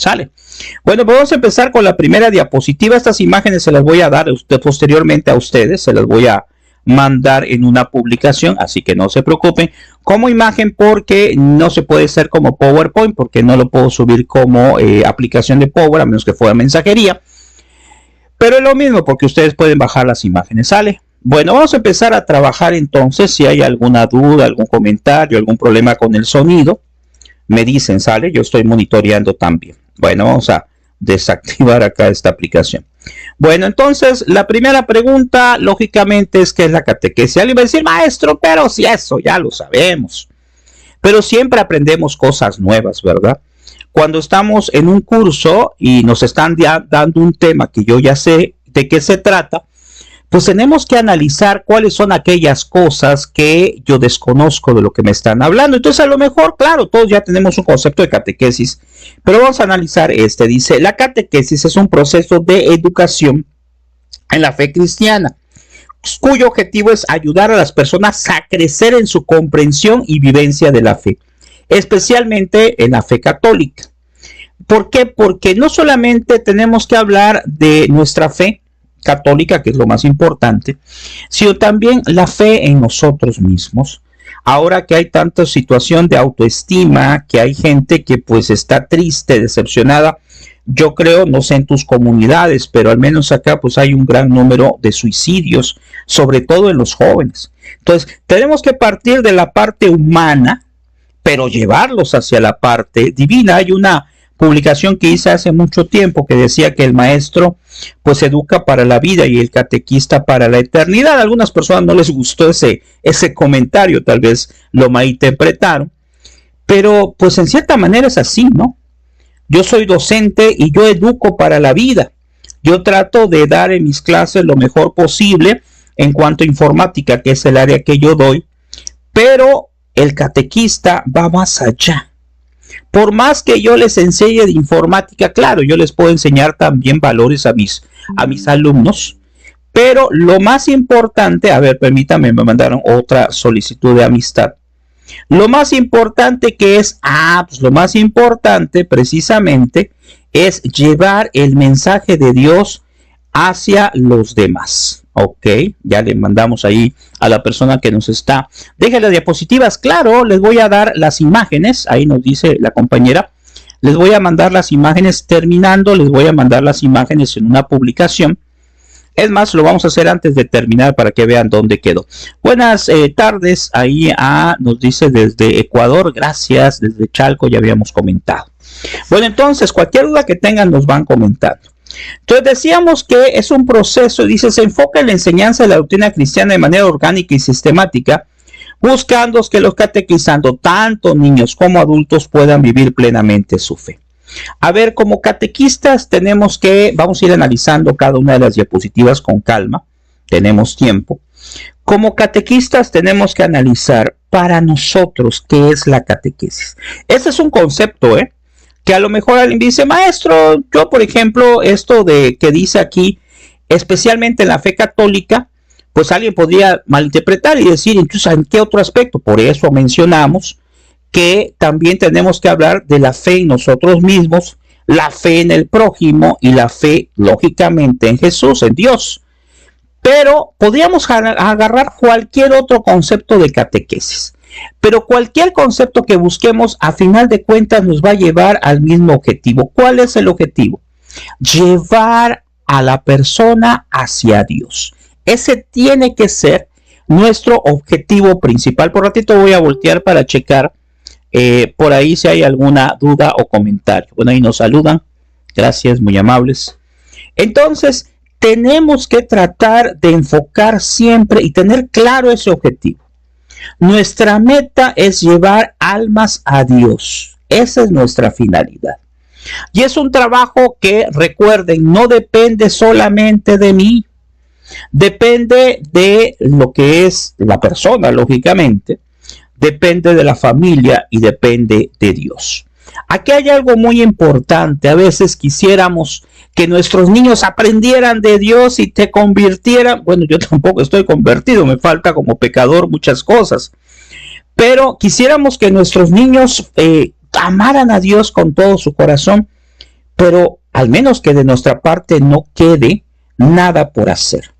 ¿Sale? Bueno, pues vamos a empezar con la primera diapositiva. Estas imágenes se las voy a dar posteriormente a ustedes, se las voy a mandar en una publicación, así que no se preocupen como imagen, porque no se puede hacer como PowerPoint, porque no lo puedo subir como aplicación de Power, a menos que fuera mensajería, pero es lo mismo porque ustedes pueden bajar las imágenes. ¿Sale? Bueno, vamos a empezar a trabajar entonces. Si hay alguna duda, algún comentario, algún problema con el sonido, me dicen. ¿Sale? Yo estoy monitoreando también. Bueno, vamos a desactivar acá esta aplicación. Bueno, entonces la primera pregunta lógicamente es: ¿qué es la catequesis? Alguien va a decir: maestro, pero si eso ya lo sabemos. Pero siempre aprendemos cosas nuevas, ¿verdad? Cuando estamos en un curso y nos están dando un tema que yo ya sé de qué se trata, pues tenemos que analizar cuáles son aquellas cosas que yo desconozco de lo que me están hablando. Entonces, a lo mejor, claro, todos ya tenemos un concepto de catequesis, pero vamos a analizar este. Dice: la catequesis es un proceso de educación en la fe cristiana, cuyo objetivo es ayudar a las personas a crecer en su comprensión y vivencia de la fe, especialmente en la fe católica. ¿Por qué? Porque no solamente tenemos que hablar de nuestra fe católica, que es lo más importante, sino también la fe en nosotros mismos. Ahora que hay tanta situación de autoestima, que hay gente que pues está triste, decepcionada, yo creo, no sé en tus comunidades, pero al menos acá pues hay un gran número de suicidios, sobre todo en los jóvenes. Entonces tenemos que partir de la parte humana, pero llevarlos hacia la parte divina. Hay una publicación que hice hace mucho tiempo que decía que el maestro pues educa para la vida y el catequista para la eternidad. A algunas personas no les gustó ese comentario, tal vez lo malinterpretaron, pero pues en cierta manera es así, ¿no? Yo soy docente y yo educo para la vida. Yo trato de dar en mis clases lo mejor posible en cuanto a informática, que es el área que yo doy, pero el catequista va más allá. Por más que yo les enseñe de informática, claro, yo les puedo enseñar también valores a mis alumnos, pero lo más importante, a ver, permítame, me mandaron otra solicitud de amistad. Lo más importante que es, pues lo más importante precisamente es llevar el mensaje de Dios hacia los demás. Ok, ya le mandamos ahí a la persona que nos está. Deje las diapositivas, claro, les voy a dar las imágenes, ahí nos dice la compañera. Les voy a mandar las imágenes terminando, les voy a mandar las imágenes en una publicación. Es más, lo vamos a hacer antes de terminar para que vean dónde quedó. Buenas tardes, ahí nos dice desde Ecuador, gracias, desde Chalco ya habíamos comentado. Bueno, entonces, cualquier duda que tengan nos van comentando. Entonces decíamos que es un proceso, dice, se enfoca en la enseñanza de la doctrina cristiana de manera orgánica y sistemática, buscando que los catequizando, tanto niños como adultos, puedan vivir plenamente su fe. A ver, como catequistas tenemos que, vamos a ir analizando cada una de las diapositivas con calma, tenemos tiempo. Como catequistas tenemos que analizar para nosotros qué es la catequesis. Este es un concepto, que a lo mejor alguien dice: maestro, yo por ejemplo, esto de que dice aquí, especialmente en la fe católica, pues alguien podría malinterpretar y decir, entonces, ¿en qué otro aspecto? Por eso mencionamos que también tenemos que hablar de la fe en nosotros mismos, la fe en el prójimo y la fe, lógicamente, en Jesús, en Dios. Pero podríamos agarrar cualquier otro concepto de catequesis. Pero cualquier concepto que busquemos, a final de cuentas, nos va a llevar al mismo objetivo. ¿Cuál es el objetivo? Llevar a la persona hacia Dios. Ese tiene que ser nuestro objetivo principal. Por ratito voy a voltear para checar por ahí si hay alguna duda o comentario. Bueno, ahí nos saludan. Gracias, muy amables. Entonces, tenemos que tratar de enfocar siempre y tener claro ese objetivo. Nuestra meta es llevar almas a Dios. Esa es nuestra finalidad. Y es un trabajo que, recuerden, no depende solamente de mí. Depende de lo que es la persona, lógicamente. Depende de la familia y depende de Dios. Aquí hay algo muy importante. A veces quisiéramos que nuestros niños aprendieran de Dios y te convirtieran. Bueno, yo tampoco estoy convertido, me falta como pecador muchas cosas. Pero quisiéramos que nuestros niños amaran a Dios con todo su corazón. pero al menos que de nuestra parte no quede nada por hacer.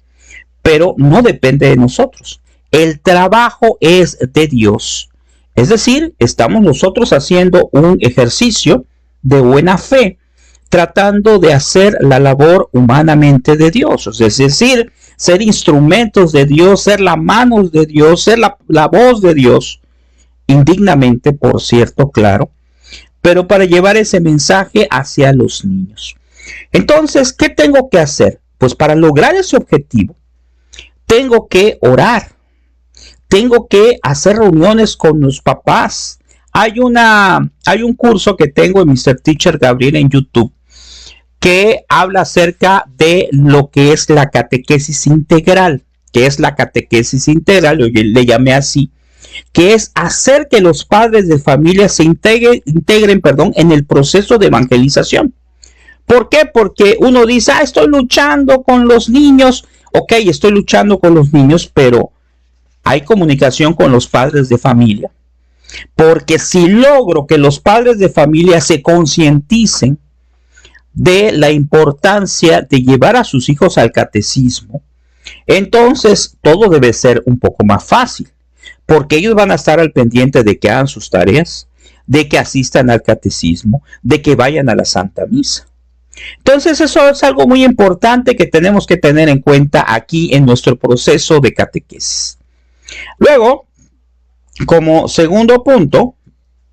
Pero no depende de nosotros. El trabajo es de Dios. Es decir, estamos nosotros haciendo un ejercicio de buena fe, tratando de hacer la labor humanamente de Dios. Es decir, ser instrumentos de Dios, ser la mano de Dios, ser la voz de Dios, indignamente, por cierto, claro, pero para llevar ese mensaje hacia los niños. Entonces, ¿qué tengo que hacer? Pues para lograr ese objetivo, tengo que orar, tengo que hacer reuniones con los papás. Hay un curso que tengo en Mr. Teacher Gabriel en YouTube que habla acerca de lo que es la catequesis integral, que es la catequesis integral, yo le llamé así, que es hacer que los padres de familia se integren, en el proceso de evangelización. ¿Por qué? Porque uno dice, estoy luchando con los niños. Ok, estoy luchando con los niños, pero hay comunicación con los padres de familia. Porque si logro que los padres de familia se concienticen de la importancia de llevar a sus hijos al catecismo, entonces todo debe ser un poco más fácil, porque ellos van a estar al pendiente de que hagan sus tareas, de que asistan al catecismo, de que vayan a la Santa Misa. Entonces eso es algo muy importante que tenemos que tener en cuenta aquí en nuestro proceso de catequesis. Luego, como segundo punto,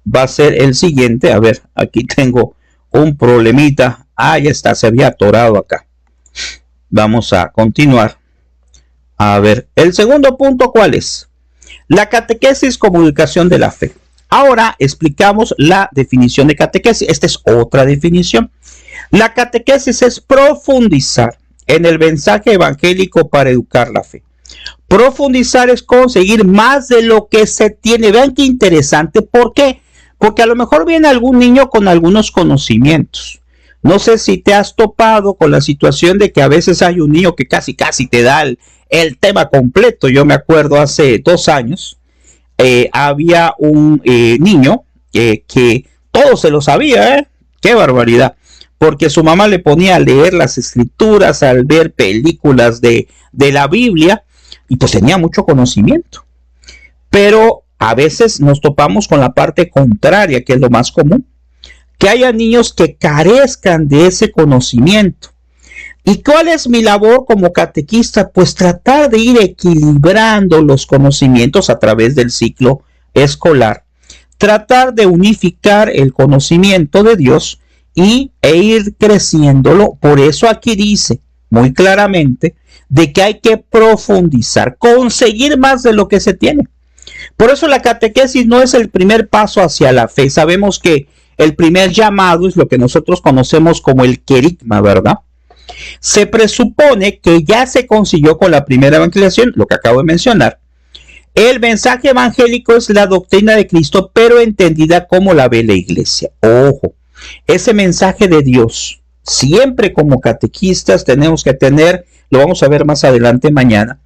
va a ser el siguiente. A ver, aquí tengo un problemita. Ya está, se había atorado acá. Vamos a continuar. A ver, el segundo punto, ¿cuál es? La catequesis como educación de la fe. Ahora explicamos la definición de catequesis. Esta es otra definición. La catequesis es profundizar en el mensaje evangélico para educar la fe. Profundizar es conseguir más de lo que se tiene. Vean qué interesante. ¿Por qué? Porque a lo mejor viene algún niño con algunos conocimientos. No sé si te has topado con la situación de que a veces hay un niño que casi te da el tema completo. Yo me acuerdo hace 2 años, había un niño que todo se lo sabía. ¡Qué barbaridad! Porque su mamá le ponía a leer las escrituras, al ver películas de la Biblia, y pues tenía mucho conocimiento. Pero a veces nos topamos con la parte contraria, que es lo más común, que haya niños que carezcan de ese conocimiento. ¿Y cuál es mi labor como catequista? Pues tratar de ir equilibrando los conocimientos a través del ciclo escolar, tratar de unificar el conocimiento de Dios e ir creciéndolo. Por eso aquí dice muy claramente de que hay que profundizar, conseguir más de lo que se tiene. Por eso la catequesis no es el primer paso hacia la fe. Sabemos que el primer llamado es lo que nosotros conocemos como el querigma, ¿verdad? Se presupone que ya se consiguió con la primera evangelización, lo que acabo de mencionar. El mensaje evangélico es la doctrina de Cristo, pero entendida como la ve la iglesia. Ojo, ese mensaje de Dios, siempre como catequistas tenemos que tener, lo vamos a ver más adelante mañana,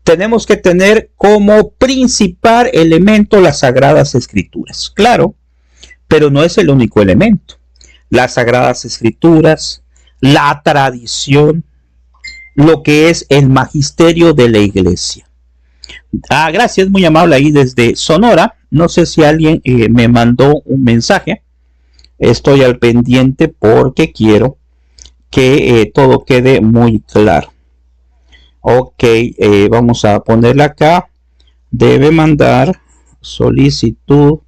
tenemos que tener como principal elemento las Sagradas Escrituras. Claro, pero no es el único elemento. Las Sagradas Escrituras, la tradición, lo que es el magisterio de la iglesia. Gracias, muy amable ahí desde Sonora. No sé si alguien me mandó un mensaje. Estoy al pendiente porque quiero que todo quede muy claro. Ok, vamos a ponerla acá. Debe mandar solicitud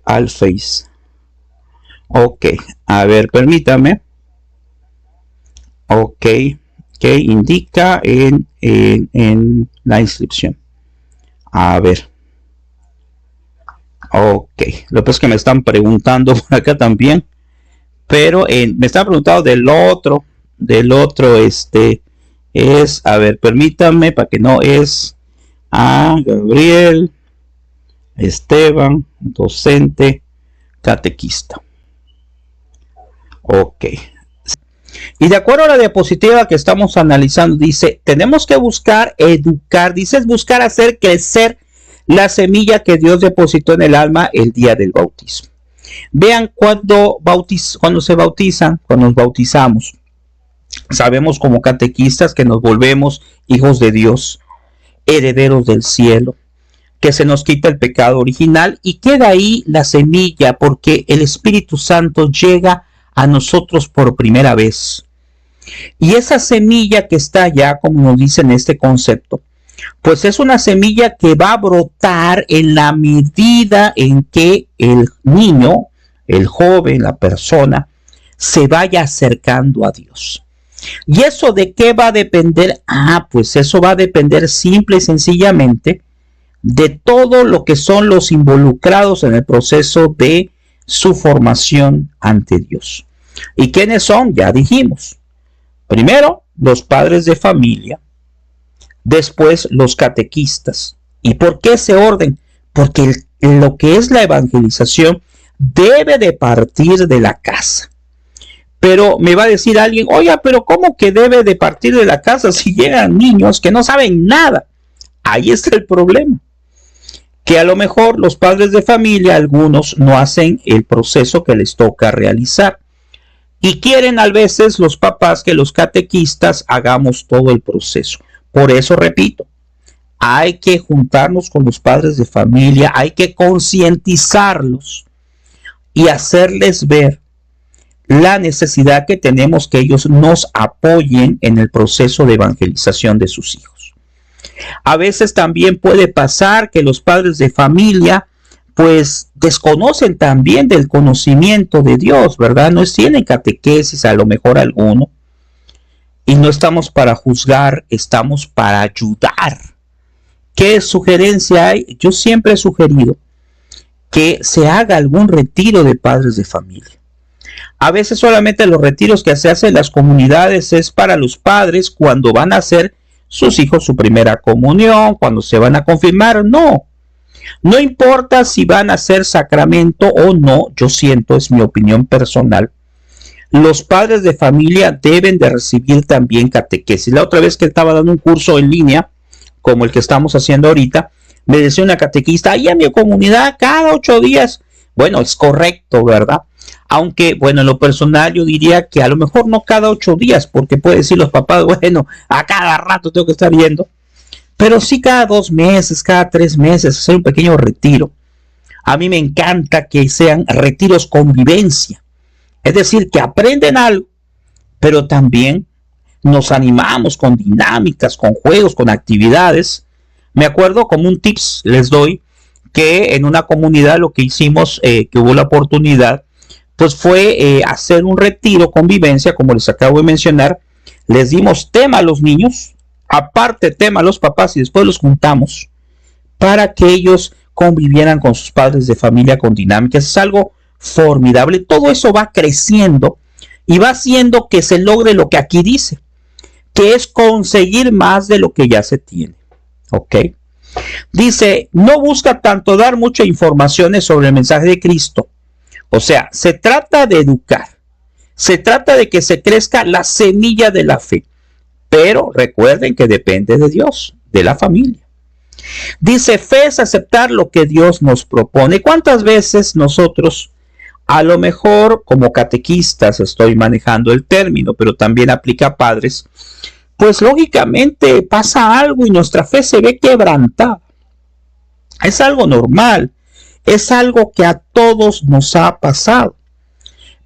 al Face. Ok, a ver, permítame. Ok, que indica en la inscripción. A ver. Ok, lo que es que me están preguntando por acá también. Pero me están preguntando del otro es, a ver, permítame para que no es Gabriel Esteban, docente catequista. Ok. Y de acuerdo a la diapositiva que estamos analizando, dice, tenemos que buscar educar, dice, es buscar hacer crecer la semilla que Dios depositó en el alma el día del bautismo. Vean cuando se bautizan, cuando nos bautizamos, sabemos como catequistas que nos volvemos hijos de Dios, herederos del cielo, que se nos quita el pecado original y queda ahí la semilla porque el Espíritu Santo llega a nosotros por primera vez. Y esa semilla que está allá, como nos dice en este concepto, pues es una semilla que va a brotar en la medida en que el niño, el joven, la persona, se vaya acercando a Dios. ¿Y eso de qué va a depender? Pues eso va a depender simple y sencillamente de todo lo que son los involucrados en el proceso de su formación ante Dios. ¿Y quiénes son? Ya dijimos. Primero, los padres de familia. Después, los catequistas. ¿Y por qué ese orden? Porque lo que es la evangelización debe de partir de la casa. Pero me va a decir alguien, oiga, pero ¿cómo que debe de partir de la casa si llegan niños que no saben nada? Ahí está el problema. Que a lo mejor los padres de familia, algunos no hacen el proceso que les toca realizar. Y quieren a veces los papás que los catequistas hagamos todo el proceso. Por eso repito, hay que juntarnos con los padres de familia, hay que concientizarlos y hacerles ver la necesidad que tenemos que ellos nos apoyen en el proceso de evangelización de sus hijos. A veces también puede pasar que los padres de familia pues desconocen también del conocimiento de Dios, ¿verdad? No tienen catequesis, a lo mejor alguno. Y no estamos para juzgar, estamos para ayudar. ¿Qué sugerencia hay? Yo siempre he sugerido que se haga algún retiro de padres de familia. A veces solamente los retiros que se hacen en las comunidades es para los padres cuando van a hacer sus hijos su primera comunión, cuando se van a confirmar. No importa si van a hacer sacramento o no, yo siento, es mi opinión personal, los padres de familia deben de recibir también catequesis. La otra vez que estaba dando un curso en línea, como el que estamos haciendo ahorita, me decía una catequista, ahí en mi comunidad cada 8 días. Bueno, es correcto, ¿verdad? Aunque, bueno, en lo personal yo diría que a lo mejor no cada 8 días, porque pueden decir los papás, bueno, a cada rato tengo que estar yendo, pero sí cada 2 meses, cada 3 meses, hacer un pequeño retiro. A mí me encanta que sean retiros convivencia, es decir, que aprenden algo, pero también nos animamos con dinámicas, con juegos, con actividades. Me acuerdo, como un tips les doy, que en una comunidad lo que hicimos, que hubo la oportunidad, pues fue hacer un retiro convivencia, como les acabo de mencionar. Les dimos tema a los niños, aparte tema a los papás, y después los juntamos para que ellos convivieran con sus padres de familia con dinámicas. Es algo formidable. Todo eso va creciendo y va haciendo que se logre lo que aquí dice, que es conseguir más de lo que ya se tiene. ¿Ok? Dice, no busca tanto dar muchas informaciones sobre el mensaje de Cristo. O sea, se trata de educar. Se trata de que se crezca la semilla de la fe. Pero recuerden que depende de Dios, de la familia. Dice, fe es aceptar lo que Dios nos propone. ¿Cuántas veces nosotros, a lo mejor como catequistas, estoy manejando el término, pero también aplica a padres, pues lógicamente pasa algo y nuestra fe se ve quebrantada? Es algo normal, es algo que a todos nos ha pasado.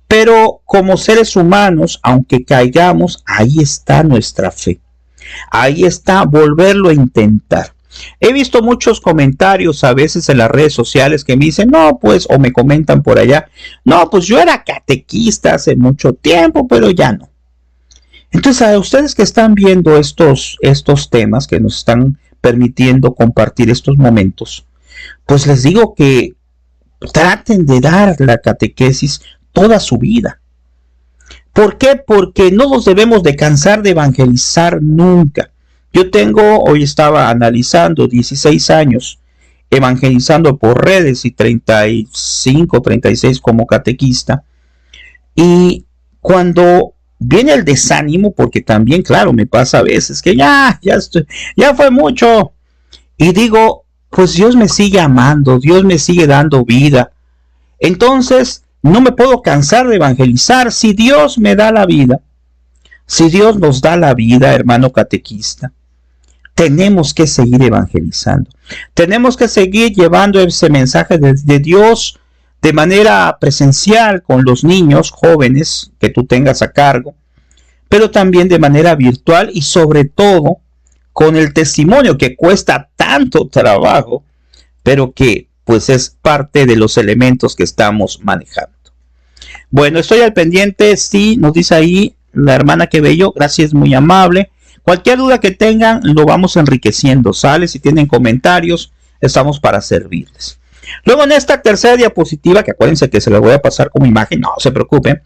Pero como seres humanos, aunque caigamos, ahí está nuestra fe. Ahí está volverlo a intentar. He visto muchos comentarios a veces en las redes sociales que me dicen, no, pues, o me comentan por allá, no, pues yo era catequista hace mucho tiempo, pero ya no. Entonces, a ustedes que están viendo estos temas que nos están permitiendo compartir estos momentos, pues les digo que traten de dar la catequesis toda su vida. ¿Por qué? Porque no nos debemos de cansar de evangelizar nunca. Yo tengo, hoy estaba analizando 16 años evangelizando por redes y 35, 36 como catequista. Y cuando viene el desánimo, porque también, claro, me pasa a veces que ya fue mucho. Y digo, pues Dios me sigue amando, Dios me sigue dando vida. Entonces, no me puedo cansar de evangelizar. Si Dios me da la vida, si Dios nos da la vida, hermano catequista, tenemos que seguir evangelizando. Tenemos que seguir llevando ese mensaje de Dios de manera presencial con los niños jóvenes que tú tengas a cargo, pero también de manera virtual y sobre todo con el testimonio que cuesta tanto trabajo, pero que pues es parte de los elementos que estamos manejando. Bueno, estoy al pendiente, sí, nos dice ahí la hermana que bello, gracias, muy amable. Cualquier duda que tengan, lo vamos enriqueciendo, ¿sale? Si tienen comentarios, estamos para servirles. Luego en esta tercera diapositiva, que acuérdense que se la voy a pasar como imagen, no se preocupen,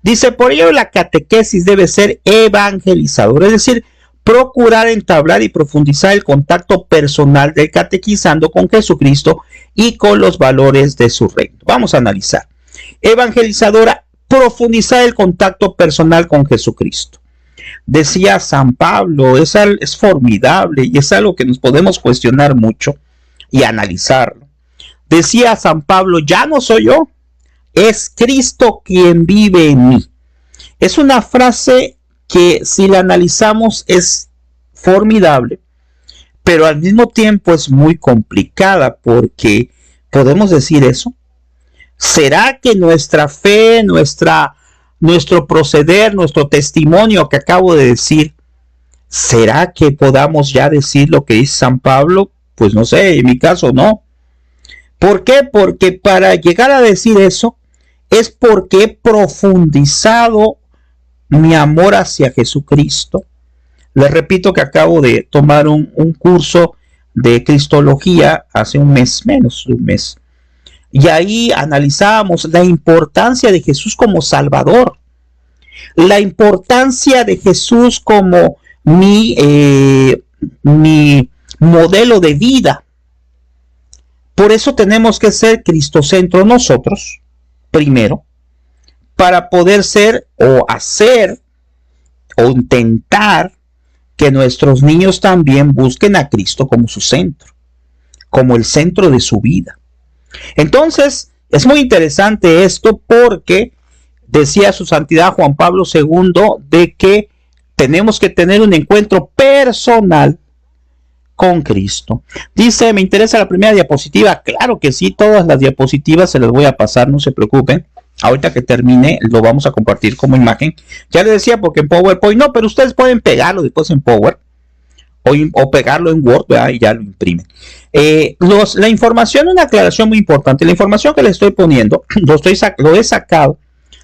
dice, por ello la catequesis debe ser evangelizadora, es decir, procurar entablar y profundizar el contacto personal del catequizando con Jesucristo y con los valores de su reino. Vamos a analizar. Evangelizadora, profundizar el contacto personal con Jesucristo. Decía San Pablo, es formidable y es algo que nos podemos cuestionar mucho y analizarlo. Decía San Pablo, ya no soy yo, es Cristo quien vive en mí. Es una frase que si la analizamos es formidable, pero al mismo tiempo es muy complicada porque podemos decir eso. ¿Será que nuestra fe, nuestro proceder, nuestro testimonio que acabo de decir, será que podamos ya decir lo que dice San Pablo? Pues no sé, en mi caso no. ¿Por qué? Porque para llegar a decir eso es porque he profundizado mi amor hacia Jesucristo. Les repito que acabo de tomar un curso de Cristología hace un mes, menos de un mes. Y ahí analizábamos la importancia de Jesús como Salvador, la importancia de Jesús como mi modelo de vida. Por eso tenemos que ser cristocentro nosotros, primero, para poder ser o hacer o intentar que nuestros niños también busquen a Cristo como su centro, como el centro de su vida. Entonces, es muy interesante esto porque decía su santidad Juan Pablo II de que tenemos que tener un encuentro personal con Cristo. Dice, me interesa la primera diapositiva. Claro que sí, todas las diapositivas se las voy a pasar, no se preocupen. Ahorita que termine lo vamos a compartir como imagen. Ya les decía, porque en PowerPoint no, pero ustedes pueden pegarlo después en Power o pegarlo en Word, ¿verdad? Y ya lo imprimen. La información, una aclaración muy importante. La información que les estoy poniendo lo he sacado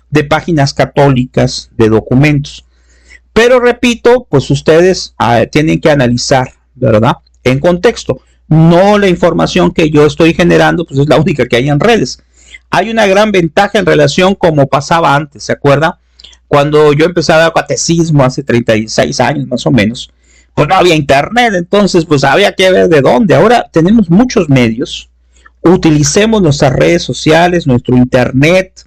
de páginas católicas, de documentos. Pero repito, pues ustedes tienen que analizar, ¿verdad? En contexto. No la información que yo estoy generando, pues es la única que hay en redes. Hay una gran ventaja en relación como pasaba antes, ¿se acuerda? Cuando yo empecé a dar catecismo hace 36 años más o menos, pues no había internet, entonces pues había que ver de dónde. Ahora tenemos muchos medios, utilicemos nuestras redes sociales, nuestro internet,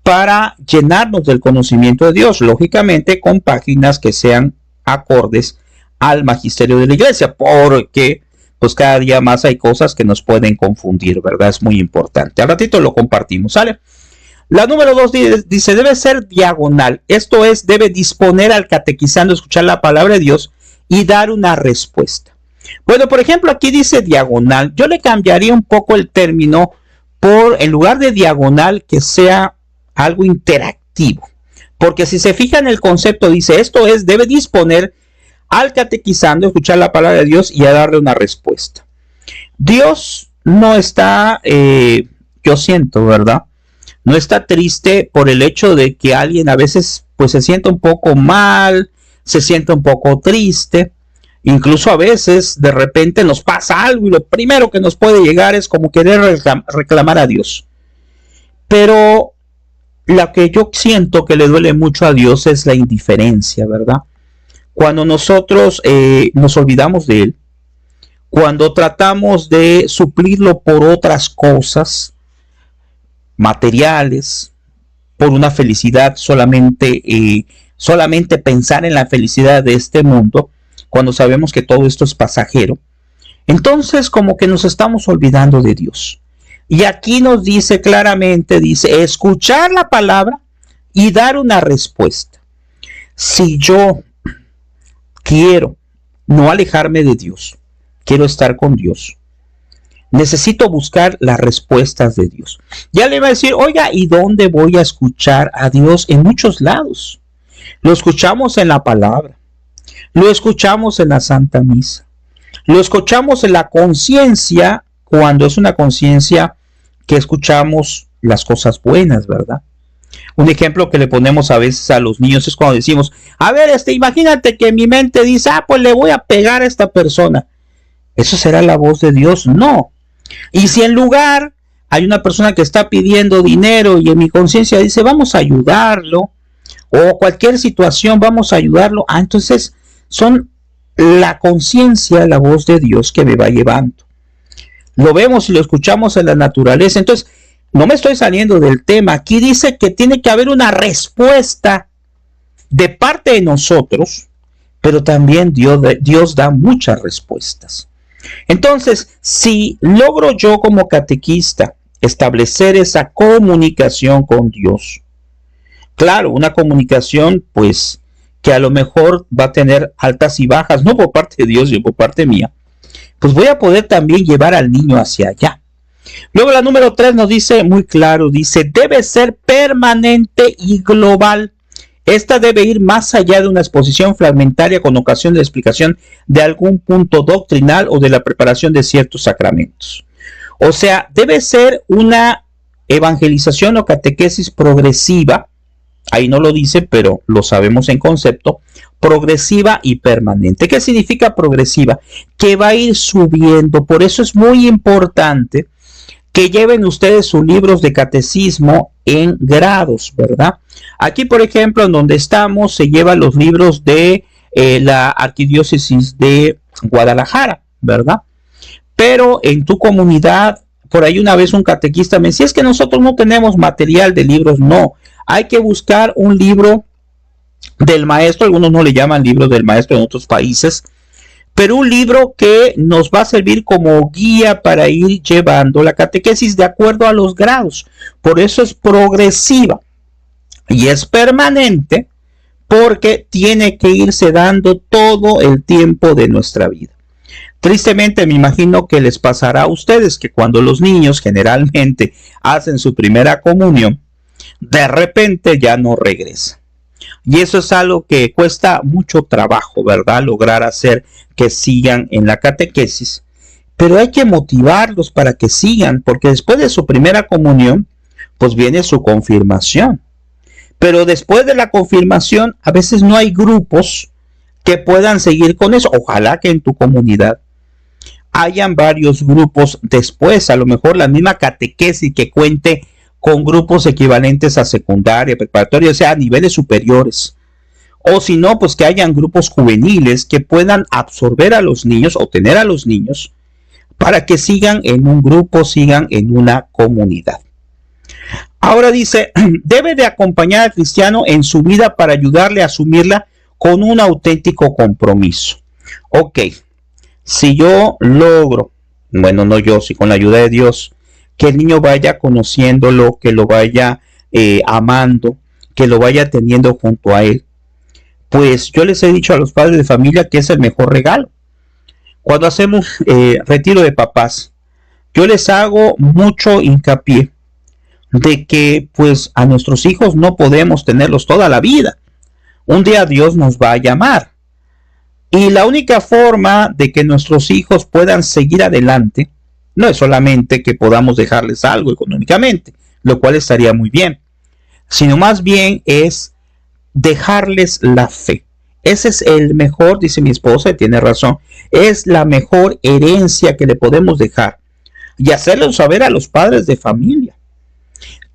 para llenarnos del conocimiento de Dios, lógicamente con páginas que sean acordes al magisterio de la iglesia, porque pues cada día más hay cosas que nos pueden confundir, ¿verdad? Es muy importante. Al ratito lo compartimos, ¿sale? La número 2 dice, debe ser diagonal. Esto es, debe disponer al catequizando, escuchar la palabra de Dios y dar una respuesta. Bueno, por ejemplo, aquí dice diagonal. Yo le cambiaría un poco el término por, en lugar de diagonal, que sea algo interactivo. Porque si se fijan en el concepto, dice, esto es, debe disponer al catequizando, escuchar la palabra de Dios y a darle una respuesta. Dios no está, yo siento, ¿verdad? No está triste por el hecho de que alguien a veces pues se sienta un poco mal, se sienta un poco triste, incluso a veces de repente nos pasa algo y lo primero que nos puede llegar es como querer reclamar a Dios. Pero lo que yo siento que le duele mucho a Dios es la indiferencia, ¿verdad? Cuando nosotros nos olvidamos de Él, cuando tratamos de suplirlo por otras cosas materiales, por una felicidad solamente pensar en la felicidad de este mundo, cuando sabemos que todo esto es pasajero, entonces como que nos estamos olvidando de Dios. Y aquí nos dice claramente, dice, escuchar la palabra y dar una respuesta. Si yo quiero no alejarme de Dios, quiero estar con Dios, necesito buscar las respuestas de Dios. Ya le va a decir, oiga, ¿y dónde voy a escuchar a Dios? En muchos lados. Lo escuchamos en la palabra, lo escuchamos en la Santa Misa, lo escuchamos en la conciencia, cuando es una conciencia que escuchamos las cosas buenas, ¿verdad? Un ejemplo que le ponemos a veces a los niños es cuando decimos, a ver, imagínate que mi mente dice, pues le voy a pegar a esta persona. ¿Eso será la voz de Dios? No. Y si en lugar hay una persona que está pidiendo dinero y en mi conciencia dice, vamos a ayudarlo, o cualquier situación, vamos a ayudarlo, entonces son la conciencia, la voz de Dios que me va llevando. Lo vemos y lo escuchamos en la naturaleza. Entonces, no me estoy saliendo del tema. Aquí dice que tiene que haber una respuesta de parte de nosotros, pero también Dios da muchas respuestas. Entonces, si logro yo como catequista establecer esa comunicación con Dios, claro, una comunicación pues que a lo mejor va a tener altas y bajas, no por parte de Dios, sino por parte mía, pues voy a poder también llevar al niño hacia allá. Luego la número 3 nos dice muy claro, dice, debe ser permanente y global. Esta debe ir más allá de una exposición fragmentaria con ocasión de explicación de algún punto doctrinal o de la preparación de ciertos sacramentos. O sea, debe ser una evangelización o catequesis progresiva, ahí no lo dice, pero lo sabemos en concepto, progresiva y permanente. ¿Qué significa progresiva? Que va a ir subiendo. Por eso es muy importante que lleven ustedes sus libros de catecismo en grados, ¿verdad? Aquí, por ejemplo, en donde estamos, se llevan los libros de la Arquidiócesis de Guadalajara, ¿verdad? Pero en tu comunidad, por ahí una vez un catequista me decía, es que nosotros no tenemos material de libros. No, hay que buscar un libro del maestro, algunos no le llaman libros del maestro en otros países, pero un libro que nos va a servir como guía para ir llevando la catequesis de acuerdo a los grados. Por eso es progresiva y es permanente, porque tiene que irse dando todo el tiempo de nuestra vida. Tristemente me imagino que les pasará a ustedes que cuando los niños generalmente hacen su primera comunión, de repente ya no regresan. Y eso es algo que cuesta mucho trabajo, ¿verdad? Lograr hacer que sigan en la catequesis. Pero hay que motivarlos para que sigan, porque después de su primera comunión, pues viene su confirmación. Pero después de la confirmación, a veces no hay grupos que puedan seguir con eso. Ojalá que en tu comunidad hayan varios grupos después, a lo mejor la misma catequesis que cuente con grupos equivalentes a secundaria, preparatoria, o sea, a niveles superiores. O si no, pues que hayan grupos juveniles que puedan absorber a los niños o tener a los niños para que sigan en un grupo, sigan en una comunidad. Ahora dice, debe de acompañar al cristiano en su vida para ayudarle a asumirla con un auténtico compromiso. Ok, si yo logro, bueno, no yo, si con la ayuda de Dios, que el niño vaya conociéndolo, que lo vaya amando, que lo vaya teniendo junto a él, pues yo les he dicho a los padres de familia que es el mejor regalo. Cuando hacemos retiro de papás, yo les hago mucho hincapié de que pues a nuestros hijos no podemos tenerlos toda la vida. Un día Dios nos va a llamar. Y la única forma de que nuestros hijos puedan seguir adelante no es solamente que podamos dejarles algo económicamente, lo cual estaría muy bien, sino más bien es dejarles la fe. Ese es el mejor, dice mi esposa, y tiene razón, es la mejor herencia que le podemos dejar. Y hacerlo saber a los padres de familia,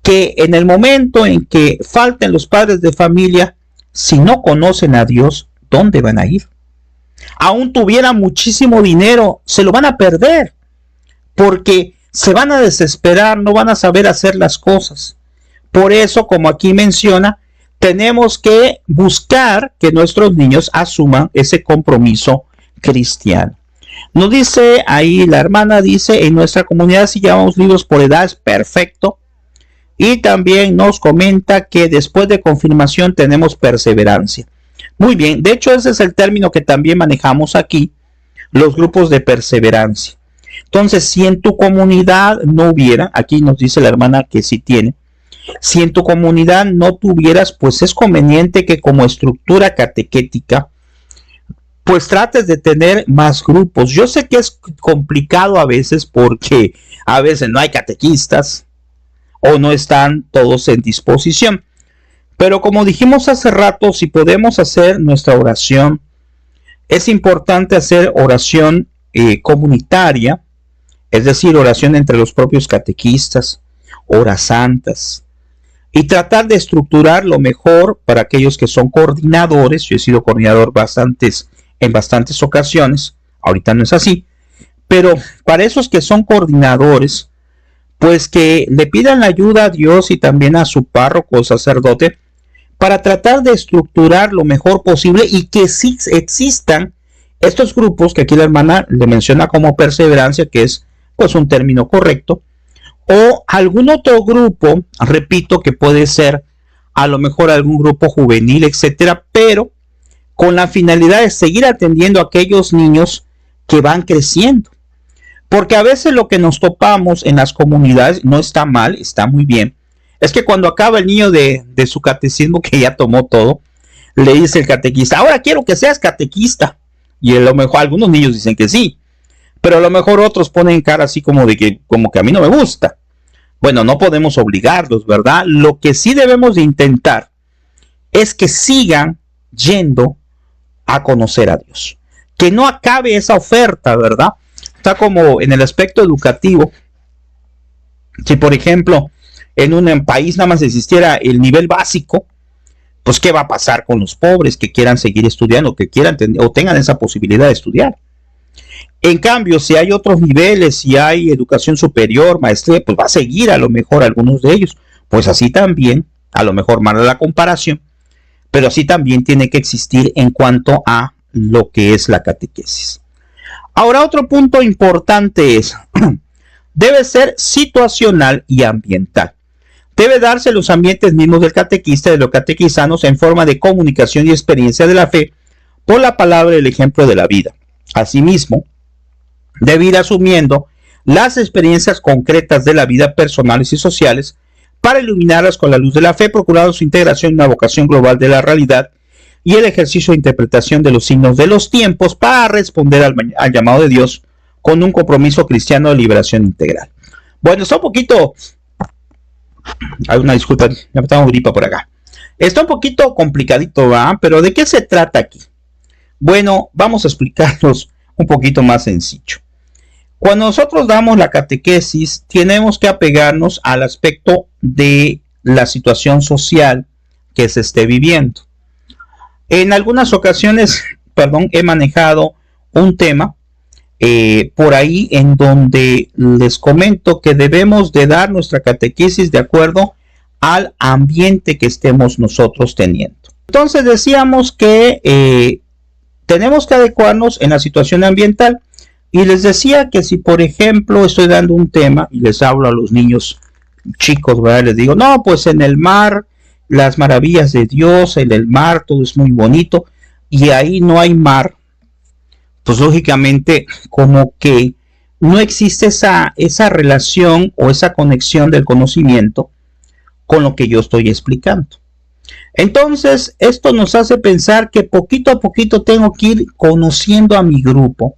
que en el momento en que falten los padres de familia, si no conocen a Dios, ¿dónde van a ir? Aún tuvieran muchísimo dinero, se lo van a perder, porque se van a desesperar, no van a saber hacer las cosas. Por eso, como aquí menciona, tenemos que buscar que nuestros niños asuman ese compromiso cristiano. Nos dice ahí la hermana, dice, en nuestra comunidad si llevamos libros por edades, perfecto. Y también nos comenta que después de confirmación tenemos perseverancia. Muy bien, de hecho ese es el término que también manejamos aquí, los grupos de perseverancia. Entonces, si en tu comunidad no hubiera, aquí nos dice la hermana que sí tiene, si en tu comunidad no tuvieras, pues es conveniente que como estructura catequética, pues trates de tener más grupos. Yo sé que es complicado a veces porque a veces no hay catequistas o no están todos en disposición. Pero como dijimos hace rato, si podemos hacer nuestra oración, es importante hacer oración comunitaria, es decir, oración entre los propios catequistas, horas santas, y tratar de estructurar lo mejor para aquellos que son coordinadores. Yo he sido coordinador en bastantes ocasiones, ahorita no es así, pero para esos que son coordinadores, pues que le pidan la ayuda a Dios y también a su párroco o sacerdote para tratar de estructurar lo mejor posible y que sí existan estos grupos que aquí la hermana le menciona como perseverancia, que es pues un término correcto, o algún otro grupo, repito, que puede ser a lo mejor algún grupo juvenil, etcétera, pero con la finalidad de seguir atendiendo a aquellos niños que van creciendo. Porque a veces lo que nos topamos en las comunidades no está mal, está muy bien. Es que cuando acaba el niño de su catecismo, que ya tomó todo, le dice el catequista, ahora quiero que seas catequista. Y a lo mejor algunos niños dicen que sí, pero a lo mejor otros ponen cara así como que a mí no me gusta. Bueno, no podemos obligarlos, ¿verdad? Lo que sí debemos de intentar es que sigan yendo a conocer a Dios. Que no acabe esa oferta, ¿verdad? Está como en el aspecto educativo. Si por ejemplo en un país nada más existiera el nivel básico, pues ¿qué va a pasar con los pobres que quieran seguir estudiando, que quieran o tengan esa posibilidad de estudiar? En cambio, si hay otros niveles, si hay educación superior, maestría, pues va a seguir a lo mejor algunos de ellos. Pues así también, a lo mejor mala la comparación, pero así también tiene que existir en cuanto a lo que es la catequesis. Ahora, otro punto importante es, debe ser situacional y ambiental. Debe darse los ambientes mismos del catequista y de los catequizanos en forma de comunicación y experiencia de la fe por la palabra y el ejemplo de la vida. Asimismo, debe ir asumiendo las experiencias concretas de la vida personales y sociales para iluminarlas con la luz de la fe, procurando su integración en una vocación global de la realidad y el ejercicio de interpretación de los signos de los tiempos para responder al llamado de Dios con un compromiso cristiano de liberación integral. Bueno, está un poquito... Hay una disculpa, ya me tengo gripa por acá. Está un poquito complicadito, ¿verdad? Pero ¿de qué se trata aquí? Bueno, vamos a explicarnos un poquito más sencillo. Cuando nosotros damos la catequesis, tenemos que apegarnos al aspecto de la situación social que se esté viviendo. En algunas ocasiones, he manejado un tema por ahí en donde les comento que debemos de dar nuestra catequesis de acuerdo al ambiente que estemos nosotros teniendo. Entonces decíamos que tenemos que adecuarnos en la situación ambiental y les decía que si por ejemplo estoy dando un tema y les hablo a los niños chicos, ¿verdad? Les digo, no, pues en el mar, las maravillas de Dios, en el mar todo es muy bonito y ahí no hay mar, pues lógicamente como que no existe esa relación o esa conexión del conocimiento con lo que yo estoy explicando. Entonces, esto nos hace pensar que poquito a poquito tengo que ir conociendo a mi grupo,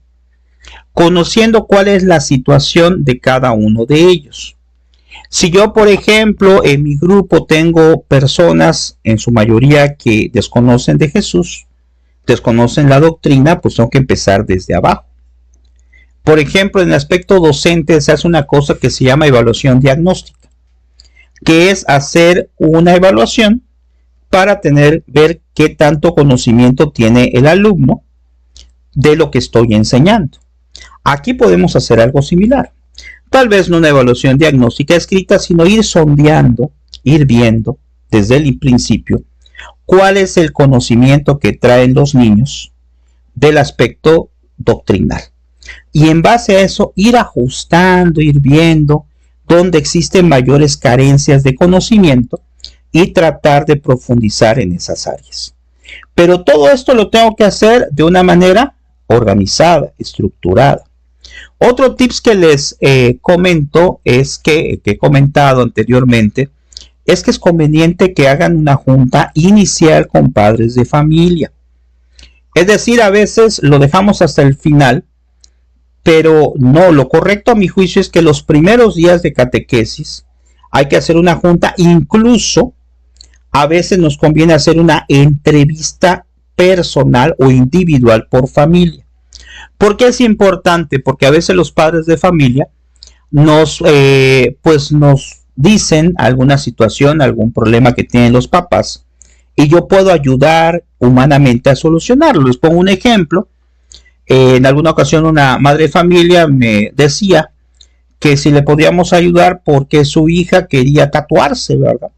conociendo cuál es la situación de cada uno de ellos. Si yo, por ejemplo, en mi grupo tengo personas, en su mayoría, que desconocen de Jesús, desconocen la doctrina, pues tengo que empezar desde abajo. Por ejemplo, en el aspecto docente se hace una cosa que se llama evaluación diagnóstica, que es hacer una evaluación para ver qué tanto conocimiento tiene el alumno de lo que estoy enseñando. Aquí podemos hacer algo similar. Tal vez no una evaluación diagnóstica escrita, sino ir sondeando, ir viendo desde el principio cuál es el conocimiento que traen los niños del aspecto doctrinal. y en base a eso ir ajustando, ir viendo dónde existen mayores carencias de conocimiento y tratar de profundizar en esas áreas. Pero todo esto lo tengo que hacer de una manera organizada, estructurada. Otro tips que les comento es que he comentado anteriormente, es que es conveniente que hagan una junta inicial con padres de familia. Es decir, a veces lo dejamos hasta el final, pero no, lo correcto a mi juicio es que los primeros días de catequesis hay que hacer una junta, incluso a veces nos conviene hacer una entrevista personal o individual por familia. ¿Por qué es importante? Porque a veces los padres de familia nos dicen alguna situación, algún problema que tienen los papás, y yo puedo ayudar humanamente a solucionarlo. Les pongo un ejemplo. En alguna ocasión una madre de familia me decía que si le podíamos ayudar porque su hija quería tatuarse, ¿verdad?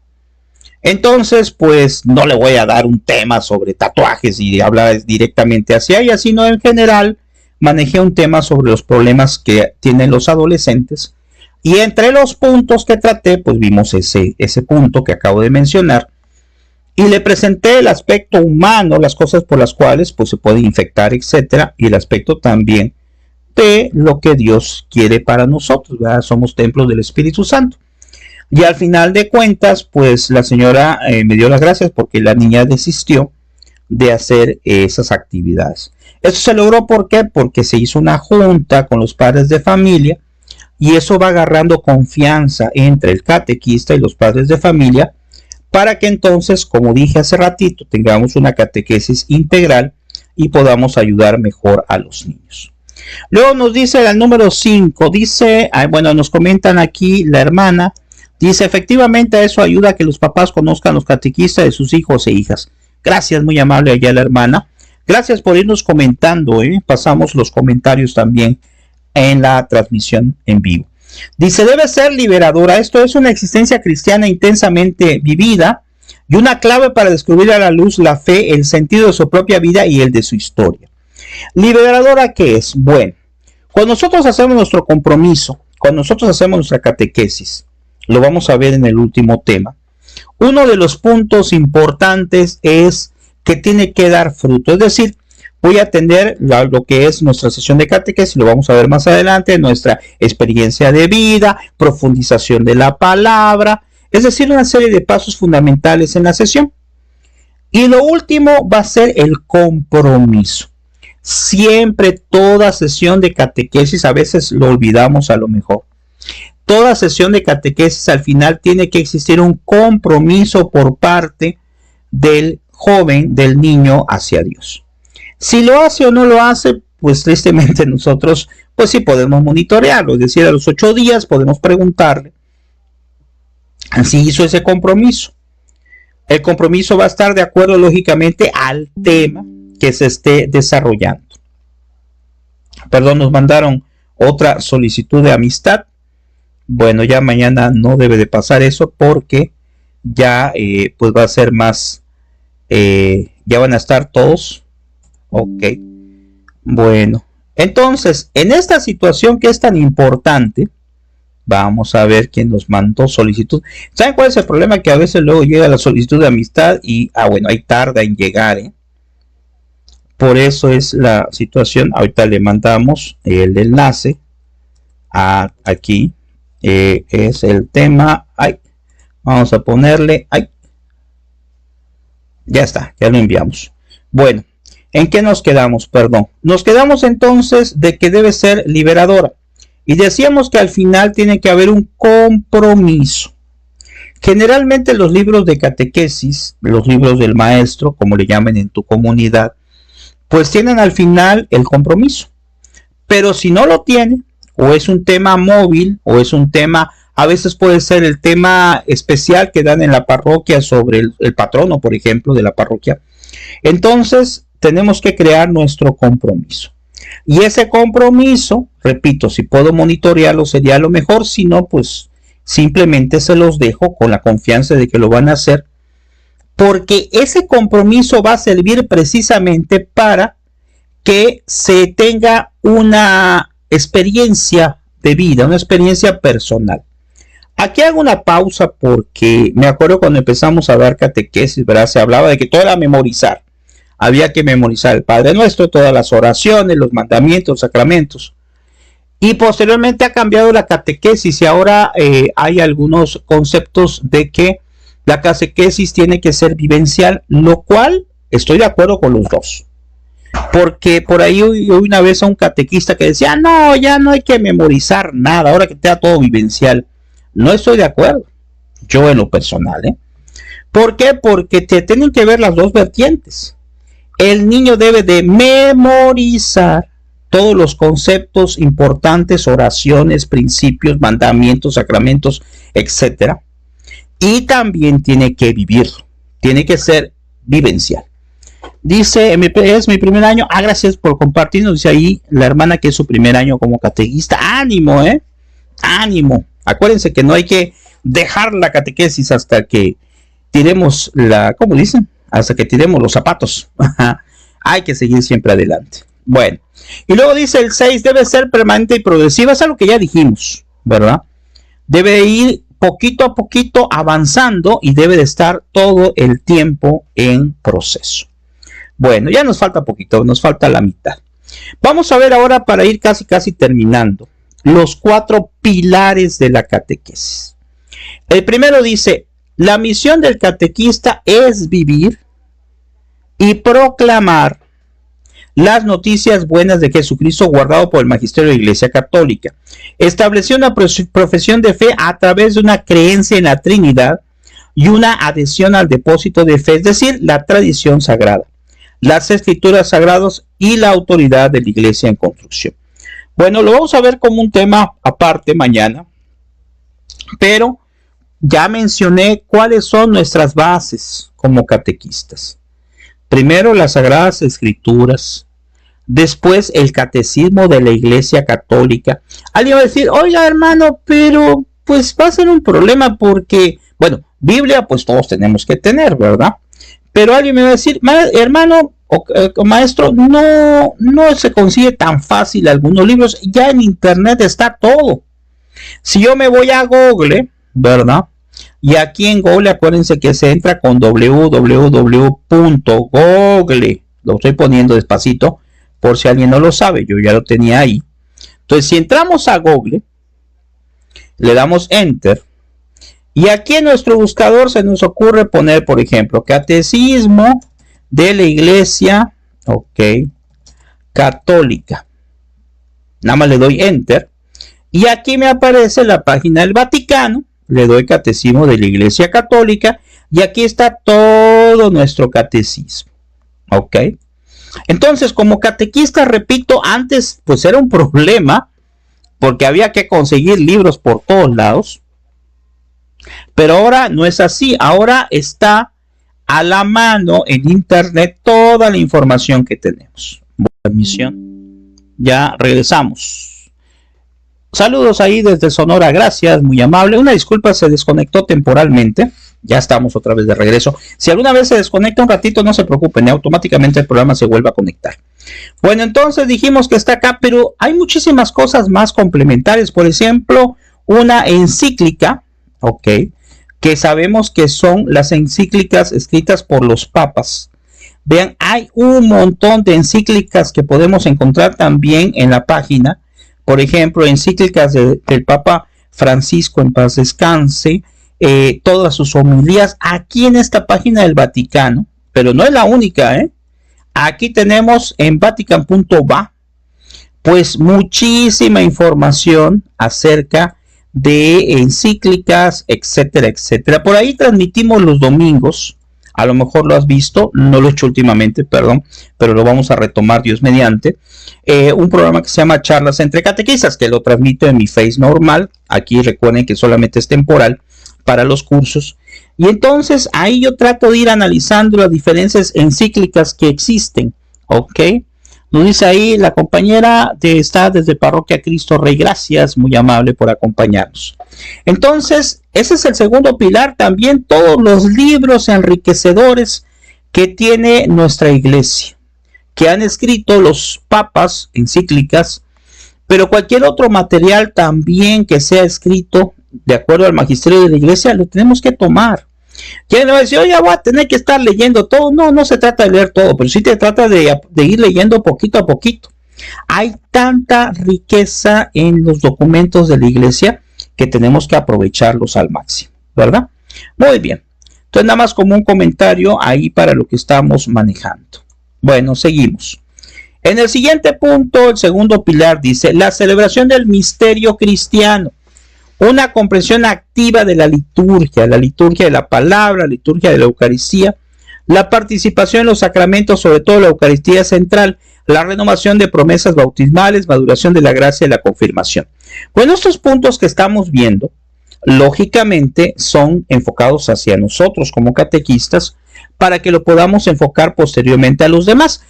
Entonces, pues no le voy a dar un tema sobre tatuajes y hablar directamente hacia ella, sino en general manejé un tema sobre los problemas que tienen los adolescentes, y entre los puntos que traté, pues vimos ese punto que acabo de mencionar, y le presenté el aspecto humano, las cosas por las cuales pues se puede infectar, etcétera, y el aspecto también de lo que Dios quiere para nosotros, ¿verdad? Somos templos del Espíritu Santo. Y al final de cuentas, pues la señora me dio las gracias porque la niña desistió de hacer esas actividades. Eso se logró, ¿por qué? Porque se hizo una junta con los padres de familia, y eso va agarrando confianza entre el catequista y los padres de familia, para que entonces, como dije hace ratito, tengamos una catequesis integral y podamos ayudar mejor a los niños. Luego nos dice el número 5, dice, bueno, nos comentan aquí la hermana, dice, efectivamente eso ayuda a que los papás conozcan los catequistas de sus hijos e hijas. Gracias, muy amable allá la hermana. Gracias por irnos comentando, pasamos los comentarios también en la transmisión en vivo. Dice, debe ser liberadora. Esto es una existencia cristiana intensamente vivida y una clave para descubrir a la luz la fe, el sentido de su propia vida y el de su historia. ¿Liberadora qué es? Bueno, cuando nosotros hacemos nuestro compromiso, cuando nosotros hacemos nuestra catequesis, lo vamos a ver en el último tema, uno de los puntos importantes es que tiene que dar fruto. Es decir, voy a atender lo que es nuestra sesión de catequesis, lo vamos a ver más adelante, nuestra experiencia de vida, profundización de la palabra, es decir, una serie de pasos fundamentales en la sesión. Y lo último va a ser el compromiso. Siempre, toda sesión de catequesis, a veces lo olvidamos a lo mejor, toda sesión de catequesis al final tiene que existir un compromiso por parte del joven, del niño hacia Dios. Si lo hace o no lo hace, pues tristemente nosotros, pues sí podemos monitorearlo, es decir, a los 8 días podemos preguntarle si hizo ese compromiso. El compromiso va a estar de acuerdo, lógicamente, al tema que se esté desarrollando. Perdón, nos mandaron otra solicitud de amistad. Bueno, ya mañana no debe de pasar eso porque ya pues va a ser más, ya van a estar todos. Ok, bueno, entonces, en esta situación que es tan importante, vamos a ver quién nos mandó solicitud. ¿Saben cuál es el problema? Que a veces luego llega la solicitud de amistad y, bueno, ahí tarda en llegar, Por eso es la situación. Ahorita le mandamos el enlace aquí. Es el tema. Vamos a ponerle. Ya está, ya lo enviamos. Bueno. ¿En qué nos quedamos? Perdón. Nos quedamos entonces de que debe ser liberadora. Y decíamos que al final tiene que haber un compromiso. Generalmente los libros de catequesis, los libros del maestro, como le llamen en tu comunidad, pues tienen al final el compromiso. Pero si no lo tiene, o es un tema móvil, o es un tema, a veces puede ser el tema especial que dan en la parroquia sobre el patrono, por ejemplo, de la parroquia. Entonces, tenemos que crear nuestro compromiso. Y ese compromiso, repito, si puedo monitorearlo sería lo mejor, si no, pues simplemente se los dejo con la confianza de que lo van a hacer, porque ese compromiso va a servir precisamente para que se tenga una experiencia de vida, una experiencia personal. Aquí hago una pausa porque me acuerdo cuando empezamos a dar catequesis, ¿verdad? Se hablaba de que todo era memorizar. Había que memorizar el Padre Nuestro, todas las oraciones, los mandamientos, los sacramentos. Y posteriormente ha cambiado la catequesis y ahora hay algunos conceptos de que la catequesis tiene que ser vivencial, lo cual estoy de acuerdo con los dos. Porque por ahí oí una vez a un catequista que decía, no, ya no hay que memorizar nada, ahora que sea todo vivencial. No estoy de acuerdo, yo en lo personal, ¿eh? ¿Por qué? Porque te tienen que ver las dos vertientes. El niño debe de memorizar todos los conceptos importantes, oraciones, principios, mandamientos, sacramentos, etcétera. Y también tiene que vivirlo, tiene que ser vivencial. Dice, es mi primer año. Gracias por compartirnos. Dice ahí la hermana que es su primer año como catequista. Ánimo, ánimo. Acuérdense que no hay que dejar la catequesis hasta que tiremos ¿cómo dicen? Hasta que tiremos los zapatos. Hay que seguir siempre adelante. Bueno, y luego dice el 6, debe ser permanente y progresiva. Es algo que ya dijimos, ¿verdad? Debe ir poquito a poquito avanzando y debe de estar todo el tiempo en proceso. Bueno, ya nos falta poquito, nos falta la mitad. Vamos a ver ahora, para ir casi terminando, los 4 pilares de la catequesis. El primero dice, la misión del catequista es vivir y proclamar las noticias buenas de Jesucristo guardado por el magisterio de la Iglesia Católica. Estableció una profesión de fe a través de una creencia en la Trinidad y una adhesión al depósito de fe, es decir, la tradición sagrada, las escrituras sagradas y la autoridad de la Iglesia en construcción. Bueno, lo vamos a ver como un tema aparte mañana, pero ya mencioné cuáles son nuestras bases como catequistas. Primero, las Sagradas Escrituras. Después, el Catecismo de la Iglesia Católica. Alguien va a decir, oiga hermano, pero pues va a ser un problema porque, bueno, Biblia pues todos tenemos que tener, ¿verdad? Pero alguien me va a decir, hermano o maestro, no se consigue tan fácil algunos libros. Ya en internet está todo. Si yo me voy a Google, ¿verdad? Y aquí en Google, acuérdense que se entra con www.google. Lo estoy poniendo despacito por si alguien no lo sabe. Yo ya lo tenía ahí. Entonces, si entramos a Google, le damos Enter. Y aquí en nuestro buscador se nos ocurre poner, por ejemplo, Catecismo de la Iglesia, Católica. Nada más le doy Enter. Y aquí me aparece la página del Vaticano. Le doy Catecismo de la Iglesia Católica y aquí está todo nuestro catecismo. Entonces, como catequista, repito, antes pues era un problema porque había que conseguir libros por todos lados, pero ahora no es así. Ahora está a la mano en internet toda la información que tenemos. Buena misión. Ya regresamos. Saludos ahí desde Sonora, gracias, muy amable. Una disculpa, se desconectó temporalmente. Ya estamos otra vez de regreso. Si alguna vez se desconecta un ratito, no se preocupen, automáticamente el programa se vuelve a conectar. Bueno, entonces dijimos que está acá, pero hay muchísimas cosas más complementarias. Por ejemplo, una encíclica, que sabemos que son las encíclicas escritas por los papas. Vean, hay un montón de encíclicas que podemos encontrar también en la página. Por ejemplo, encíclicas del Papa Francisco, en paz descanse, todas sus homilías aquí en esta página del Vaticano, pero no es la única, Aquí tenemos en vatican.va pues muchísima información acerca de encíclicas, etcétera, etcétera. Por ahí transmitimos los domingos, a lo mejor lo has visto, no lo he hecho últimamente, perdón, pero lo vamos a retomar Dios mediante. Un programa que se llama Charlas entre Catequistas, que lo transmito en mi Face normal. Aquí recuerden que solamente es temporal para los cursos. Y entonces ahí yo trato de ir analizando las diferentes encíclicas que existen. Nos dice ahí la compañera está desde Parroquia Cristo Rey. Gracias, muy amable por acompañarnos. Entonces, ese es el segundo pilar. También todos los libros enriquecedores que tiene nuestra iglesia, que han escrito los papas, encíclicas, pero cualquier otro material también que sea escrito de acuerdo al magisterio de la iglesia, lo tenemos que tomar. ¿Quién va a decir, oye, voy a tener que estar leyendo todo? No, no se trata de leer todo, pero sí se trata de ir leyendo poquito a poquito. Hay tanta riqueza en los documentos de la iglesia que tenemos que aprovecharlos al máximo, ¿verdad? Muy bien. Entonces, nada más como un comentario ahí para lo que estamos manejando. Bueno, seguimos. En el siguiente punto, el segundo pilar dice, la celebración del misterio cristiano. Una comprensión activa de la liturgia de la palabra, la liturgia de la Eucaristía, la participación en los sacramentos, sobre todo la Eucaristía central, la renovación de promesas bautismales, maduración de la gracia y la confirmación. Bueno, estos puntos que estamos viendo, lógicamente, son enfocados hacia nosotros como catequistas para que lo podamos enfocar posteriormente a los demás.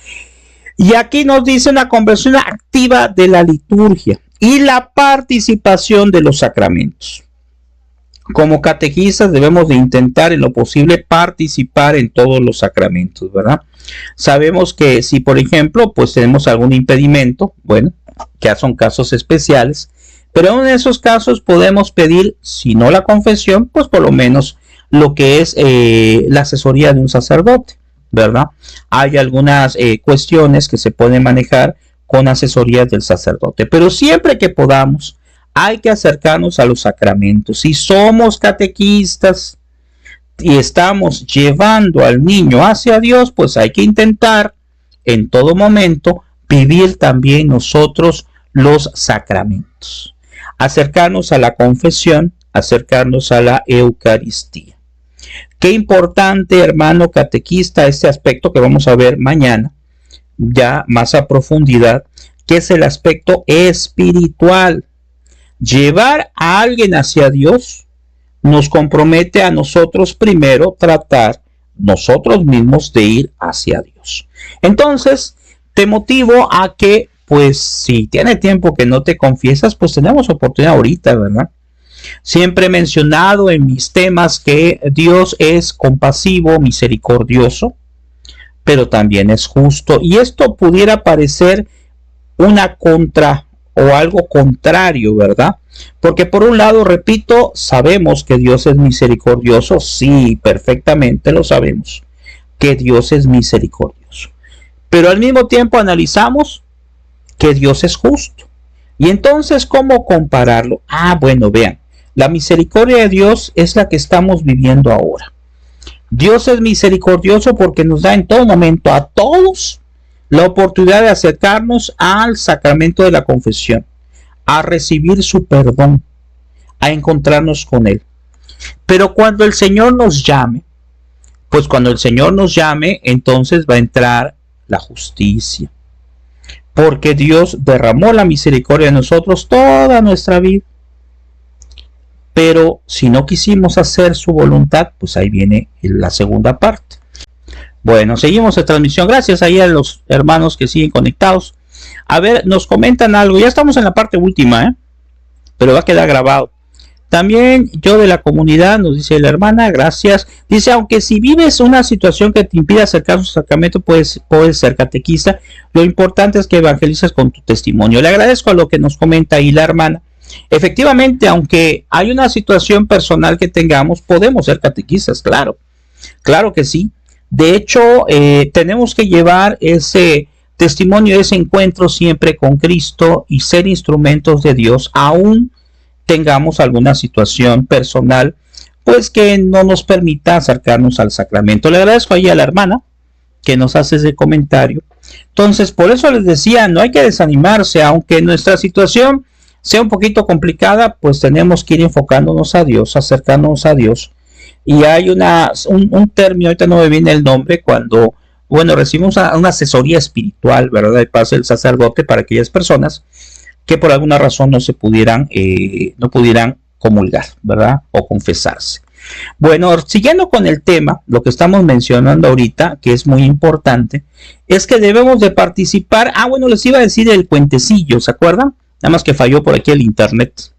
Y aquí nos dice una conversión activa de la liturgia y la participación de los sacramentos. Como catequistas debemos de intentar en lo posible participar en todos los sacramentos, ¿verdad? Sabemos que si, por ejemplo, pues tenemos algún impedimento, bueno, que son casos especiales, pero en esos casos podemos pedir, si no la confesión, pues por lo menos lo que es la asesoría de un sacerdote, ¿verdad? Hay algunas cuestiones que se pueden manejar con asesorías del sacerdote, pero siempre que podamos hay que acercarnos a los sacramentos. Si somos catequistas y estamos llevando al niño hacia Dios, pues hay que intentar en todo momento vivir también nosotros los sacramentos, acercarnos a la confesión, acercarnos a la Eucaristía. Qué importante, hermano catequista, este aspecto que vamos a ver mañana, ya más a profundidad, que es el aspecto espiritual. Llevar a alguien hacia Dios nos compromete a nosotros primero tratar nosotros mismos de ir hacia Dios. Entonces, te motivo a que, pues, si tiene tiempo que no te confiesas, pues tenemos oportunidad ahorita, ¿verdad? Siempre he mencionado en mis temas que Dios es compasivo, misericordioso, pero también es justo. Y esto pudiera parecer una contra o algo contrario, ¿verdad? Porque por un lado, repito, sabemos que Dios es misericordioso. Sí, perfectamente lo sabemos, que Dios es misericordioso. Pero al mismo tiempo analizamos que Dios es justo. Y entonces, ¿cómo compararlo? Bueno, vean, la misericordia de Dios es la que estamos viviendo ahora. Dios es misericordioso porque nos da en todo momento a todos la oportunidad de acercarnos al sacramento de la confesión, a recibir su perdón, a encontrarnos con Él. Pero cuando el Señor nos llame, pues cuando el Señor nos llame, entonces va a entrar la justicia. Porque Dios derramó la misericordia en nosotros toda nuestra vida. Pero si no quisimos hacer su voluntad, pues ahí viene la segunda parte. Bueno, seguimos la transmisión. Gracias ahí a los hermanos que siguen conectados. A ver, nos comentan algo. Ya estamos en la parte última, pero va a quedar grabado. También yo de la comunidad, nos dice la hermana, gracias. Dice, aunque si vives una situación que te impide acercar a su sacramento, puedes ser catequista. Lo importante es que evangelices con tu testimonio. Le agradezco a lo que nos comenta ahí la hermana. Efectivamente, aunque hay una situación personal que tengamos, podemos ser catequistas, claro. Claro que sí. De hecho, tenemos que llevar ese testimonio, ese encuentro siempre con Cristo y ser instrumentos de Dios, aún tengamos alguna situación personal, pues que no nos permita acercarnos al sacramento. Le agradezco ahí a la hermana que nos hace ese comentario. Entonces, por eso les decía, no hay que desanimarse, aunque nuestra situación sea un poquito complicada, pues tenemos que ir enfocándonos a Dios, acercándonos a Dios. Y hay un término, ahorita no me viene el nombre, cuando, bueno, recibimos una asesoría espiritual, ¿verdad? De parte del sacerdote para aquellas personas que por alguna razón no pudieran comulgar, ¿verdad? O confesarse. Bueno, siguiendo con el tema, lo que estamos mencionando ahorita, que es muy importante, es que debemos de participar. Bueno, les iba a decir el cuentecillo, ¿se acuerdan? Nada más que falló por aquí el internet.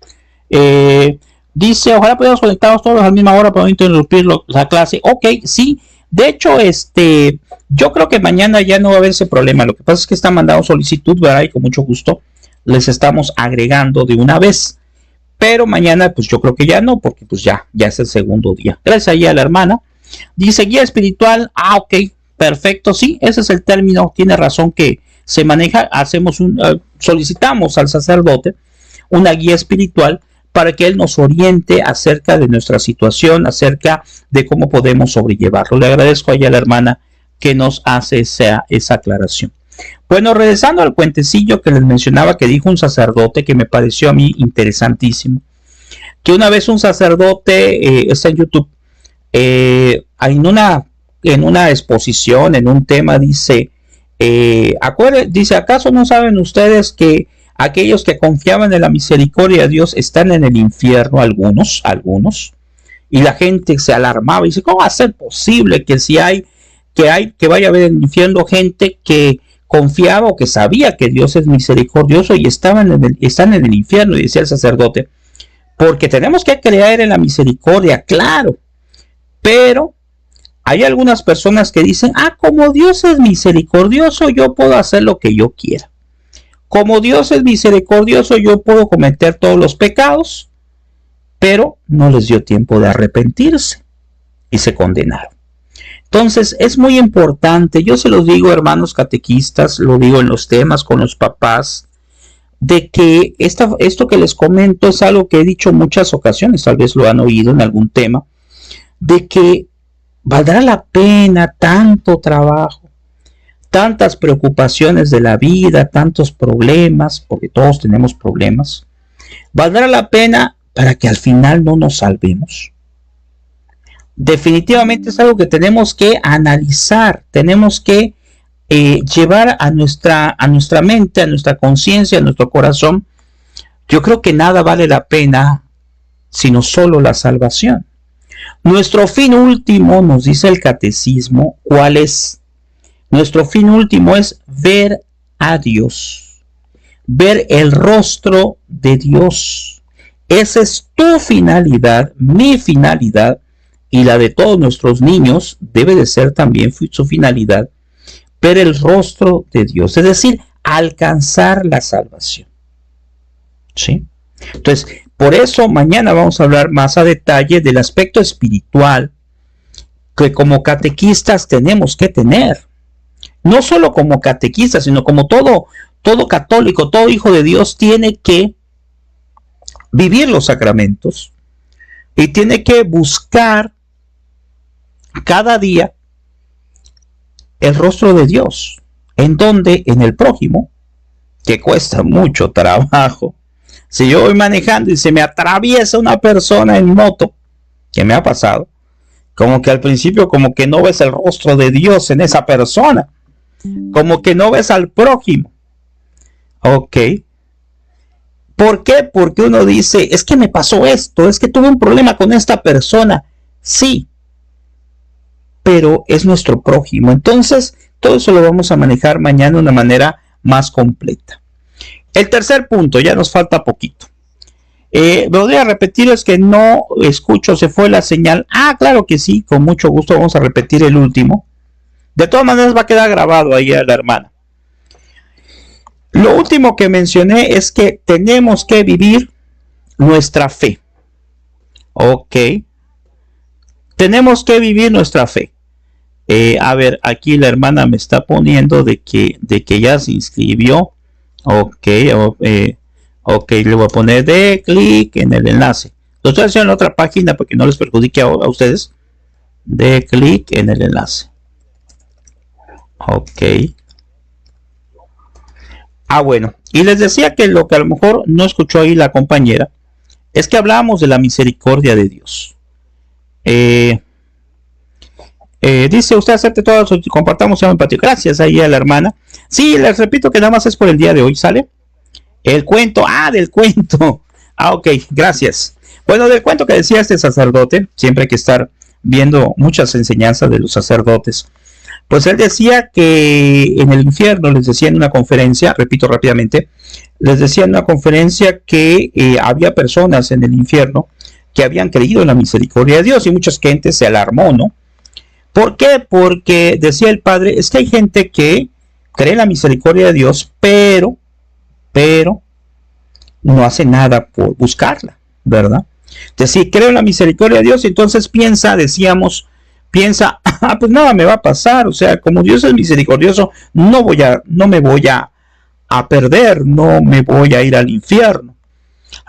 Dice, ojalá podamos conectarnos todos a la misma hora para no interrumpir la clase. Ok, sí. De hecho, yo creo que mañana ya no va a haber ese problema. Lo que pasa es que están mandando solicitud, ¿verdad? Y con mucho gusto les estamos agregando de una vez. Pero mañana, pues yo creo que ya no, porque pues ya es el segundo día. Gracias ahí a la hermana. Dice guía espiritual. Ah, ok, perfecto. Sí, ese es el término. Tiene razón que se maneja. Solicitamos al sacerdote una guía espiritual para que él nos oriente acerca de nuestra situación, acerca de cómo podemos sobrellevarlo. Le agradezco a ella, la hermana, que nos hace esa aclaración. Bueno, regresando al cuentecillo que les mencionaba que dijo un sacerdote, que me pareció a mí interesantísimo, que una vez un sacerdote, está en YouTube, en una exposición, en un tema, dice, ¿acaso no saben ustedes que aquellos que confiaban en la misericordia de Dios están en el infierno? Algunos, y la gente se alarmaba y dice, ¿cómo va a ser posible que que vaya a haber en el infierno gente que confiaba o que sabía que Dios es misericordioso y están en el infierno? Y decía el sacerdote, porque tenemos que creer en la misericordia, claro, pero hay algunas personas que dicen, como Dios es misericordioso, yo puedo hacer lo que yo quiera. Como Dios es misericordioso, yo puedo cometer todos los pecados, pero no les dio tiempo de arrepentirse y se condenaron. Entonces es muy importante, yo se los digo, hermanos catequistas, lo digo en los temas con los papás, de que esto que les comento es algo que he dicho en muchas ocasiones, tal vez lo han oído en algún tema, de que valdrá la pena tanto trabajo, tantas preocupaciones de la vida, tantos problemas, porque todos tenemos problemas, ¿valdrá la pena para que al final no nos salvemos? Definitivamente es algo que tenemos que analizar, tenemos que llevar a nuestra mente, a nuestra conciencia, a nuestro corazón. Yo creo que nada vale la pena sino solo la salvación. Nuestro fin último, nos dice el catecismo, ¿cuál es? Nuestro fin último es ver a Dios, ver el rostro de Dios. Esa es tu finalidad, mi finalidad, y la de todos nuestros niños debe de ser también su finalidad, ver el rostro de Dios, es decir, alcanzar la salvación. ¿Sí? Entonces, por eso mañana vamos a hablar más a detalle del aspecto espiritual que como catequistas tenemos que tener. No solo como catequistas, sino como todo católico, todo hijo de Dios tiene que vivir los sacramentos y tiene que buscar cada día el rostro de Dios. ¿En dónde? En el prójimo, que cuesta mucho trabajo. Si yo voy manejando y se me atraviesa una persona en moto, que me ha pasado, como que al principio como que no ves el rostro de Dios en esa persona, como que no ves al prójimo. Ok. ¿Por qué? Porque uno dice, es que me pasó esto, es que tuve un problema con esta persona. Sí, pero es nuestro prójimo. Entonces, todo eso lo vamos a manejar mañana de una manera más completa. El tercer punto, ya nos falta poquito. Voy a repetir, es que no escucho, se fue la señal. Claro que sí, con mucho gusto vamos a repetir el último. De todas maneras va a quedar grabado ahí a la hermana. Lo último que mencioné es que tenemos que vivir nuestra fe. Ok. Tenemos que vivir nuestra fe. A ver, aquí la hermana me está poniendo de que ya se inscribió. Ok, ok, le voy a poner de clic en el enlace. Lo estoy haciendo en otra página porque no les perjudique a ustedes. De clic en el enlace. Ok. Bueno, y les decía que lo que a lo mejor no escuchó ahí la compañera es que hablábamos de la misericordia de Dios. Dice usted acepte todo, compartamos y empatía. Gracias ahí a la hermana. Sí, les repito que nada más es por el día de hoy, ¿sale? El cuento, del cuento. Ok, gracias. Bueno, del cuento que decía este sacerdote, siempre hay que estar viendo muchas enseñanzas de los sacerdotes. Pues él decía que en el infierno, les decía en una conferencia, repito rápidamente, les decía en una conferencia que había personas en el infierno que habían creído en la misericordia de Dios y mucha gente se alarmó, ¿no? ¿Por qué? Porque decía el padre, es que hay gente que cree en la misericordia de Dios, pero no hace nada por buscarla, ¿verdad? Entonces, si creo en la misericordia de Dios, entonces piensa, pues nada me va a pasar, o sea, como Dios es misericordioso, no me voy a perder, no me voy a ir al infierno.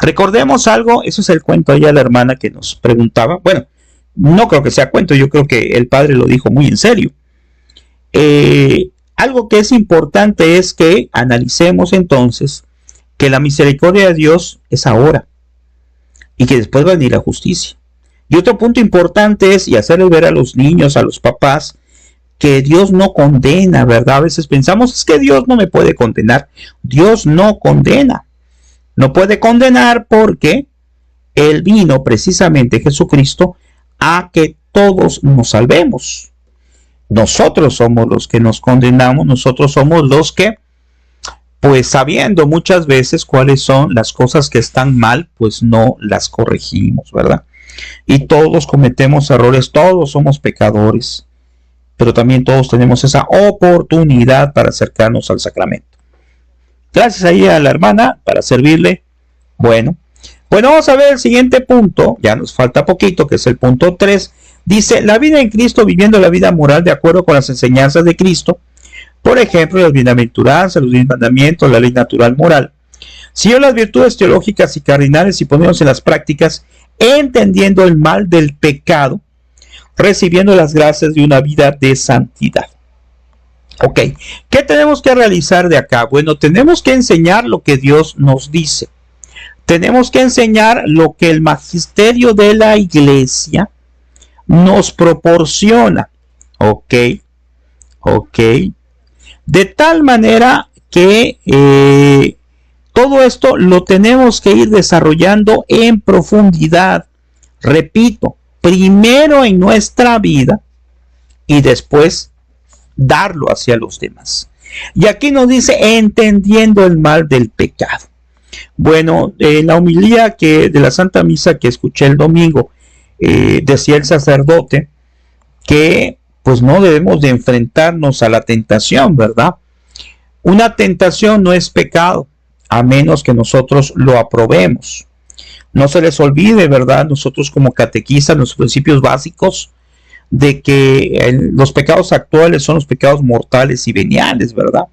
Recordemos algo, eso es el cuento allá de la hermana que nos preguntaba, bueno, no creo que sea cuento, yo creo que el padre lo dijo muy en serio. Algo que es importante es que analicemos entonces que la misericordia de Dios es ahora y que después va a venir la justicia. Y otro punto importante es y hacerles ver a los niños, a los papás, que Dios no condena, ¿verdad? A veces pensamos, es que Dios no me puede condenar. Dios no condena. No puede condenar porque Él vino precisamente, Jesucristo, a que todos nos salvemos. Nosotros somos los que nos condenamos, nosotros somos los que, pues sabiendo muchas veces cuáles son las cosas que están mal, pues no las corregimos, ¿verdad? Y todos cometemos errores, todos somos pecadores, pero también todos tenemos esa oportunidad para acercarnos al sacramento. Gracias ahí a la hermana para servirle. Bueno, vamos a ver el siguiente punto, ya nos falta poquito, que es el punto 3. Dice, la vida en Cristo, viviendo la vida moral de acuerdo con las enseñanzas de Cristo. Por ejemplo, las bienaventuranzas, los 10 mandamientos, la ley natural moral. Siguiendo las virtudes teológicas y cardinales y poniéndose en las prácticas, entendiendo el mal del pecado, recibiendo las gracias de una vida de santidad. Ok, ¿qué tenemos que realizar de acá? Bueno, tenemos que enseñar lo que Dios nos dice. Tenemos que enseñar lo que el magisterio de la Iglesia nos proporciona. Ok. De tal manera que todo esto lo tenemos que ir desarrollando en profundidad. Repito, primero en nuestra vida y después darlo hacia los demás. Y aquí nos dice entendiendo el mal del pecado. Bueno, en la homilía de la Santa Misa que escuché el domingo, decía el sacerdote que pues no debemos de enfrentarnos a la tentación, ¿verdad? Una tentación no es pecado, a menos que nosotros lo aprobemos. No se les olvide, ¿verdad? Nosotros como catequistas, los principios básicos de que los pecados actuales son los pecados mortales y veniales, ¿verdad?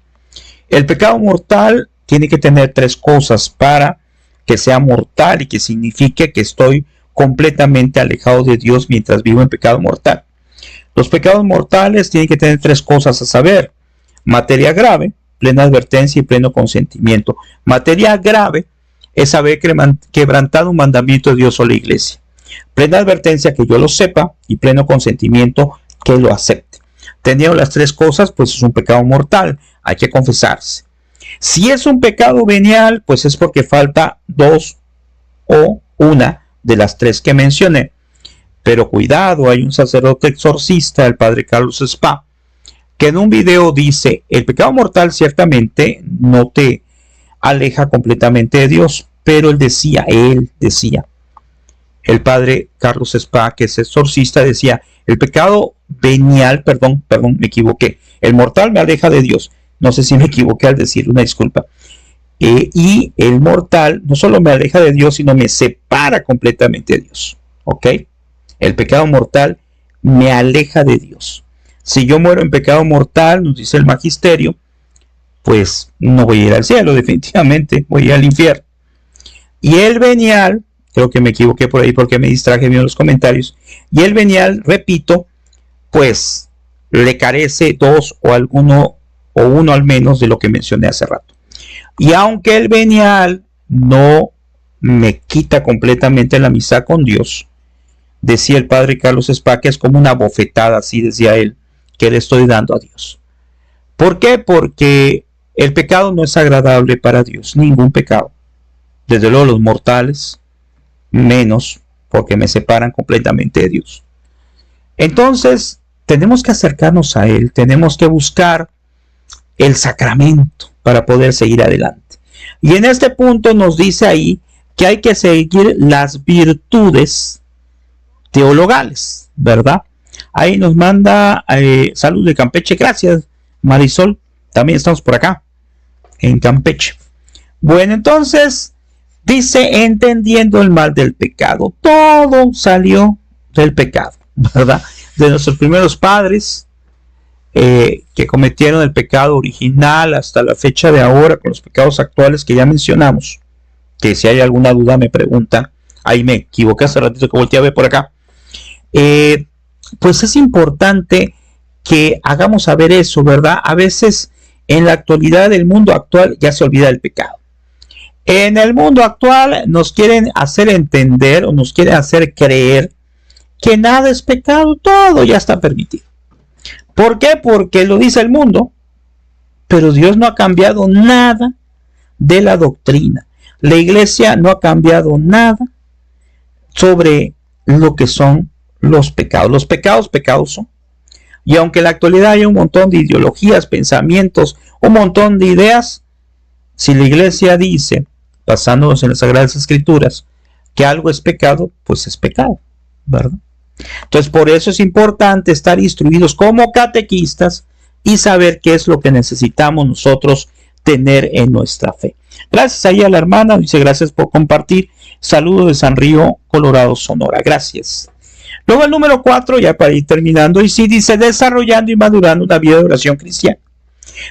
El pecado mortal tiene que tener 3 cosas para que sea mortal y que signifique que estoy completamente alejado de Dios mientras vivo en pecado mortal. Los pecados mortales tienen que tener 3 cosas a saber: materia grave, plena advertencia y pleno consentimiento. Materia grave es haber quebrantado un mandamiento de Dios o la Iglesia. Plena advertencia, que yo lo sepa, y pleno consentimiento, que lo acepte. Teniendo las 3 cosas, pues es un pecado mortal, hay que confesarse. Si es un pecado venial, pues es porque falta 2 o una de las 3 que mencioné. Pero cuidado, hay un sacerdote exorcista, el padre Carlos Spa, que en un video dice, el pecado mortal ciertamente no te aleja completamente de Dios, pero él decía, el padre Carlos Spa, que es exorcista, decía, el pecado venial, perdón, me equivoqué, el mortal me aleja de Dios, no sé si me equivoqué al decir, una disculpa, y el mortal no solo me aleja de Dios, sino me separa completamente de Dios, ¿ok? El pecado mortal me aleja de Dios. Si yo muero en pecado mortal, nos dice el magisterio, pues no voy a ir al cielo, definitivamente, voy a ir al infierno. Y el venial, creo que me equivoqué por ahí porque me distraje viendo los comentarios, y el venial, repito, pues le carece 2 o alguno o uno al menos de lo que mencioné hace rato. Y aunque el venial no me quita completamente la amistad con Dios, decía el padre Carlos Spa, que es como una bofetada, así decía él, que le estoy dando a Dios. ¿Por qué? Porque el pecado no es agradable para Dios, ningún pecado. Desde luego los mortales, menos, porque me separan completamente de Dios. Entonces, tenemos que acercarnos a Él, tenemos que buscar el sacramento para poder seguir adelante. Y en este punto nos dice ahí que hay que seguir las virtudes teologales, ¿verdad? Ahí nos manda salud de Campeche. Gracias, Marisol. También estamos por acá, en Campeche. Bueno, entonces, dice, entendiendo el mal del pecado. Todo salió del pecado, ¿verdad? De nuestros primeros padres, que cometieron el pecado original hasta la fecha de ahora, con los pecados actuales que ya mencionamos. Que si hay alguna duda me preguntan. Ahí me equivoqué hace ratito que volteé a ver por acá. Pues es importante que hagamos saber eso, ¿verdad? A veces en la actualidad del mundo actual ya se olvida del pecado. En el mundo actual nos quieren hacer entender o nos quieren hacer creer que nada es pecado, todo ya está permitido. ¿Por qué? Porque lo dice el mundo, pero Dios no ha cambiado nada de la doctrina. La iglesia no ha cambiado nada sobre lo que son los pecados. Los pecados, pecados son. Y aunque en la actualidad hay un montón de ideologías, pensamientos, un montón de ideas, si la iglesia dice, basándonos en las Sagradas Escrituras, que algo es pecado, pues es pecado, ¿verdad? Entonces, por eso es importante estar instruidos como catequistas y saber qué es lo que necesitamos nosotros tener en nuestra fe. Gracias ahí a la hermana, dice gracias por compartir. Saludos de San Río, Colorado, Sonora. Gracias. Luego el número 4, ya para ir terminando, y sí dice, desarrollando y madurando una vida de oración cristiana.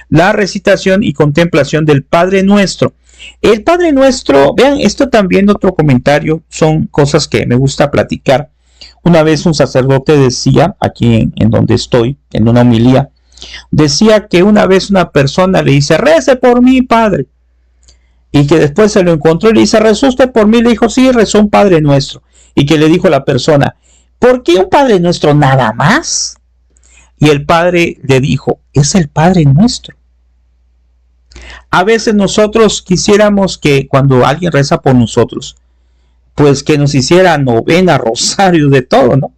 La recitación y contemplación del Padre Nuestro. El Padre Nuestro, vean, esto también otro comentario, son cosas que me gusta platicar. Una vez un sacerdote decía, aquí en donde estoy, en una homilía, decía que una vez una persona le dice, rece por mí, Padre. Y que después se lo encontró y le dice, ¿rezó usted por mí? Le dijo, sí, rezó un Padre Nuestro. Y que le dijo a la persona, ¿por qué un Padre Nuestro nada más? Y el Padre le dijo, es el Padre Nuestro. A veces nosotros quisiéramos que cuando alguien reza por nosotros, pues que nos hiciera novena, rosario, de todo, ¿no?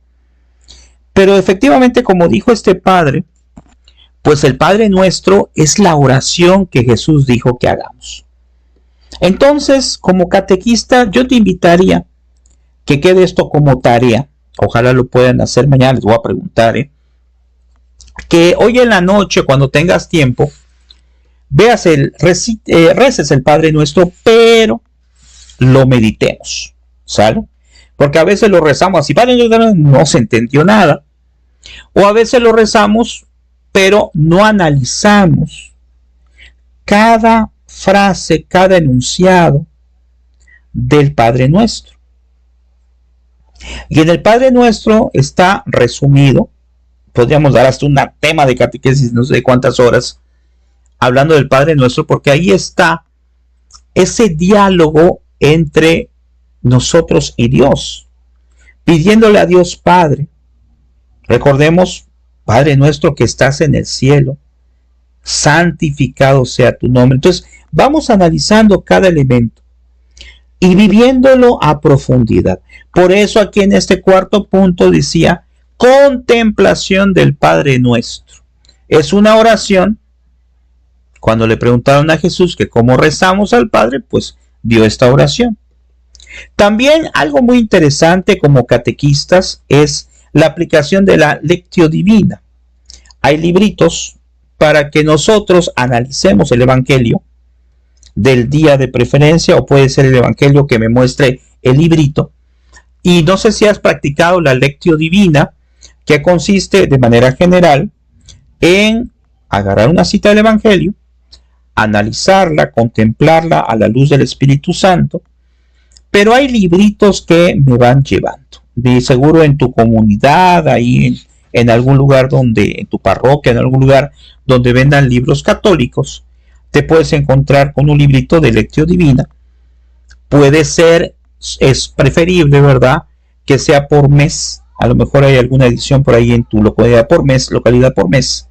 Pero efectivamente, como dijo este Padre, pues el Padre Nuestro es la oración que Jesús dijo que hagamos. Entonces, como catequista, yo te invitaría que quede esto como tarea. Ojalá lo puedan hacer mañana, les voy a preguntar, que hoy en la noche, cuando tengas tiempo, veas reces el Padre Nuestro, pero lo meditemos, ¿sale? Porque a veces lo rezamos así, Padre Nuestro, no se entendió nada. O a veces lo rezamos, pero no analizamos cada frase, cada enunciado del Padre Nuestro. Y en el Padre Nuestro está resumido, podríamos dar hasta un tema de catequesis, no sé cuántas horas, hablando del Padre Nuestro, porque ahí está ese diálogo entre nosotros y Dios, pidiéndole a Dios Padre. Recordemos, Padre Nuestro que estás en el cielo, santificado sea tu nombre. Entonces, vamos analizando cada elemento y viviéndolo a profundidad. Por eso aquí en este cuarto punto decía, contemplación del Padre Nuestro. Es una oración. Cuando le preguntaron a Jesús que cómo rezamos al Padre, pues dio esta oración. También algo muy interesante como catequistas es la aplicación de la Lectio Divina. Hay libritos para que nosotros analicemos el Evangelio del día de preferencia, o puede ser el Evangelio que me muestre el librito. Y no sé si has practicado la Lectio Divina, que consiste de manera general en agarrar una cita del Evangelio, analizarla, contemplarla a la luz del Espíritu Santo, pero hay libritos que me van llevando. De seguro en tu comunidad, ahí en algún lugar donde, en tu parroquia, en algún lugar donde vendan libros católicos, te puedes encontrar con un librito de Lectio Divina. Puede ser, es preferible, ¿verdad?, que sea por mes. A lo mejor hay alguna edición por ahí en tu localidad por mes,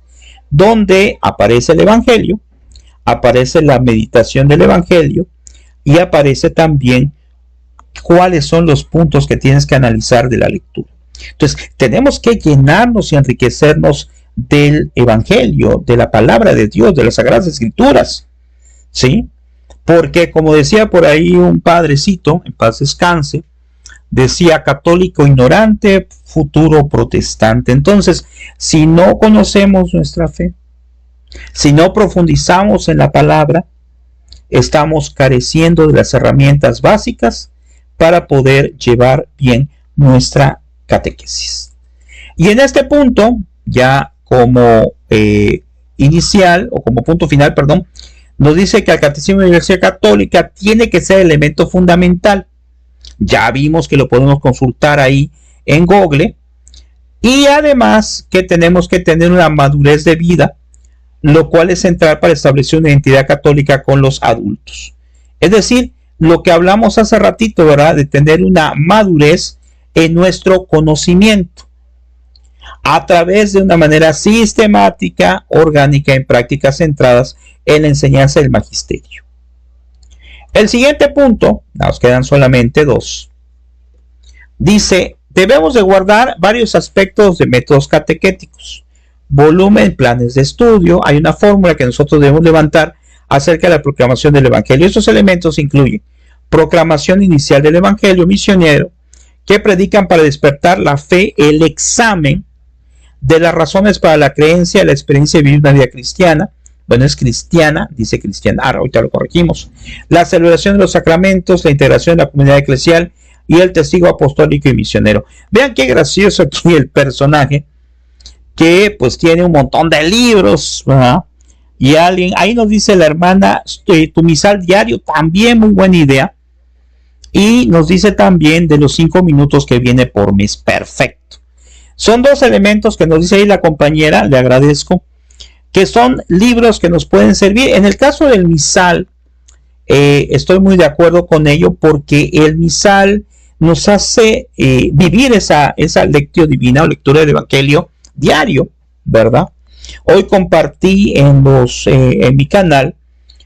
donde aparece el Evangelio, aparece la meditación del Evangelio y aparece también cuáles son los puntos que tienes que analizar de la lectura. Entonces, tenemos que llenarnos y enriquecernos del Evangelio, de la palabra de Dios, de las Sagradas Escrituras, ¿sí? Porque, como decía por ahí un padrecito, en paz descanse, decía católico ignorante, futuro protestante. Entonces, si no conocemos nuestra fe, si no profundizamos en la palabra, estamos careciendo de las herramientas básicas para poder llevar bien nuestra catequesis. Y en este punto, ya como inicial, o como punto final, perdón, nos dice que el Catecismo de la Iglesia Católica tiene que ser elemento fundamental. Ya vimos que lo podemos consultar ahí en Google. Y además que tenemos que tener una madurez de vida, lo cual es central para establecer una identidad católica con los adultos. Es decir, lo que hablamos hace ratito, ¿verdad? De tener una madurez en nuestro conocimiento a través de una manera sistemática, orgánica, en prácticas centradas en la enseñanza del magisterio. El siguiente punto, nos quedan solamente dos, dice: debemos de guardar varios aspectos de métodos catequéticos, volumen, planes de estudio. Hay una fórmula que nosotros debemos levantar acerca de la proclamación del Evangelio. Estos elementos incluyen proclamación inicial del Evangelio misionero, que predican para despertar la fe, el examen de las razones para la creencia, la experiencia de vivir una vida cristiana. Bueno, es cristiana, dice cristiana, ahorita lo corregimos. La celebración de los sacramentos, la integración de la comunidad eclesial y el testigo apostólico y misionero. Vean qué gracioso aquí el personaje, que pues tiene un montón de libros, ¿verdad? Y alguien, ahí nos dice la hermana, tu misal diario, también muy buena idea. Y nos dice también de los 5 minutos que viene por mes, perfecto. Son dos elementos que nos dice ahí la compañera, le agradezco, que son libros que nos pueden servir. En el caso del misal, estoy muy de acuerdo con ello, porque el misal nos hace vivir esa lectio divina o lectura del Evangelio diario, ¿verdad? Hoy compartí en mi canal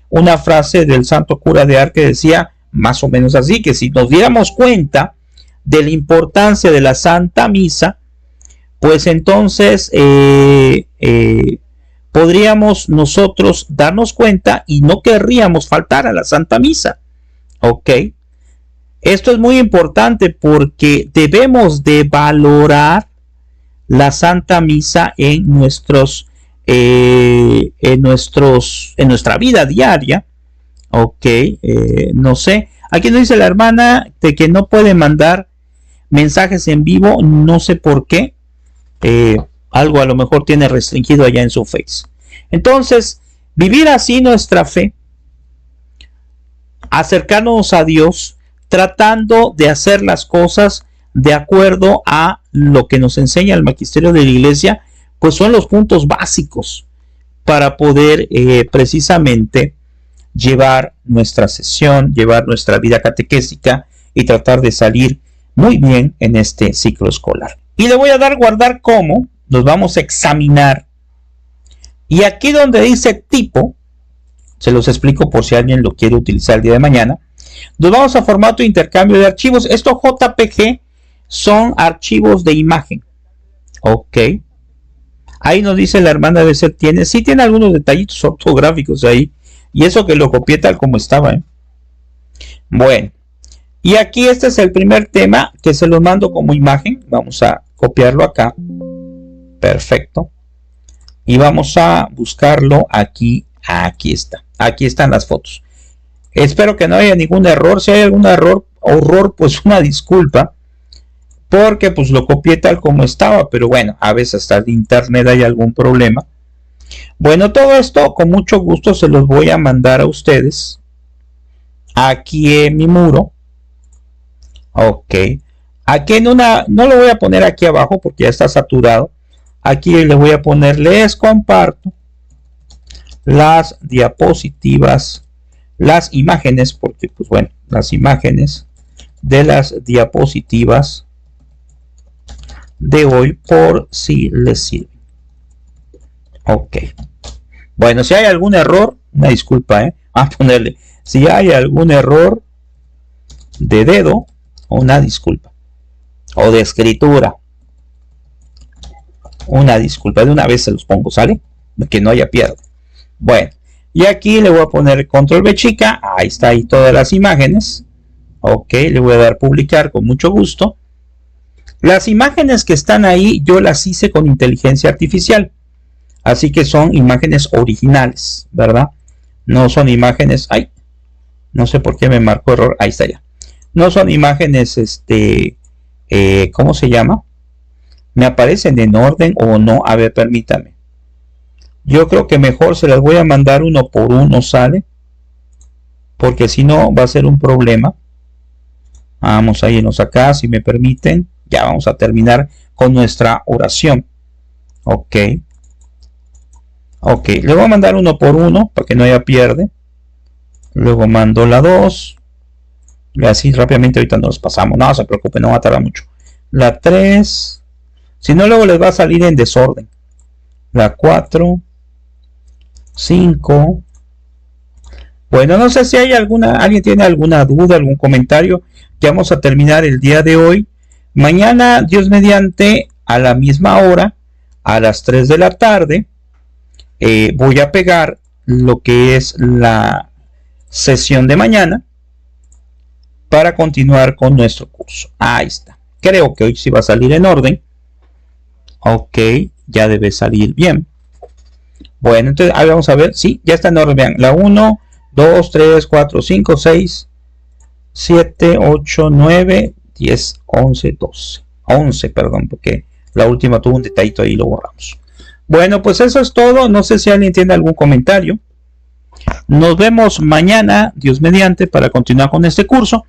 una frase del santo cura de Ars que decía más o menos así, que si nos diéramos cuenta de la importancia de la Santa Misa, pues entonces podríamos nosotros darnos cuenta y no querríamos faltar a la Santa Misa. ¿Ok? Esto es muy importante porque debemos de valorar la Santa Misa en nuestra vida diaria. Ok, no sé. Aquí nos dice la hermana de que no puede mandar mensajes en vivo, no sé por qué. Algo a lo mejor tiene restringido allá en su Face. Entonces, vivir así nuestra fe, acercarnos a Dios, tratando de hacer las cosas de acuerdo a lo que nos enseña el magisterio de la Iglesia, pues son los puntos básicos para poder precisamente llevar nuestra sesión, llevar nuestra vida catequésica y tratar de salir muy bien en este ciclo escolar. Y le voy a dar guardar como, nos vamos a examinar. Y aquí donde dice tipo, se los explico por si alguien lo quiere utilizar el día de mañana, nos vamos a formato de intercambio de archivos. Estos JPG son archivos de imagen. Ok. Ahí nos dice la hermana de ser tiene, sí tiene algunos detallitos ortográficos ahí. Y eso que lo copié tal como estaba, ¿eh? Bueno. Y aquí este es el primer tema que se los mando como imagen. Vamos a copiarlo acá. Perfecto. Y vamos a buscarlo aquí. Aquí está. Aquí están las fotos. Espero que no haya ningún error. Si hay algún error, pues una disculpa. Porque pues lo copié tal como estaba. Pero bueno, a veces hasta el internet hay algún problema. Bueno, todo esto con mucho gusto se los voy a mandar a ustedes. Aquí en mi muro. Ok. Aquí en una, no lo voy a poner aquí abajo porque ya está saturado. Aquí le voy a poner, les comparto las diapositivas, las imágenes, porque pues bueno, las imágenes de las diapositivas de hoy por si les sirve. Ok. Bueno, si hay algún error, una disculpa, a ponerle, si hay algún error de dedo, una disculpa, o de escritura, una disculpa, de una vez se los pongo, ¿sale? Que no haya pierde. Bueno, y aquí le voy a poner control B chica, ahí está ahí todas las imágenes, Ok, le voy a dar publicar con mucho gusto. Las imágenes que están ahí yo las hice con inteligencia artificial, así que son imágenes originales, ¿verdad? No son imágenes, ay, no sé por qué me marcó error, ahí está ya. No son imágenes, ¿cómo se llama? ¿Me aparecen en orden o no? A ver, permítame. Yo creo que mejor se las voy a mandar uno por uno, ¿sale? Porque si no va a ser un problema. Vamos a irnos acá, si me permiten. Ya vamos a terminar con nuestra oración. Ok. Ok, le voy a mandar uno por uno para que no haya pierde. Luego mando la 2. Y así rápidamente ahorita nos pasamos. No se preocupe, no va a tardar mucho. La 3. Si no, luego les va a salir en desorden. La 4. 5. Bueno, no sé si hay alguien tiene alguna duda, algún comentario. Ya vamos a terminar el día de hoy. Mañana, Dios mediante, a la misma hora, a las 3 de la tarde, voy a pegar lo que es la sesión de mañana para continuar con nuestro curso. Ahí está. Creo que hoy sí va a salir en orden. Ok, ya debe salir bien. Bueno, entonces ahí vamos a ver. Sí, ya está en orden. Vean, la 1, 2, 3, 4, 5, 6, 7, 8, 9, 10, 11, 12. 11, perdón, porque la última tuvo un detallito ahí y lo borramos. Bueno, pues eso es todo. No sé si alguien tiene algún comentario. Nos vemos mañana, Dios mediante, para continuar con este curso.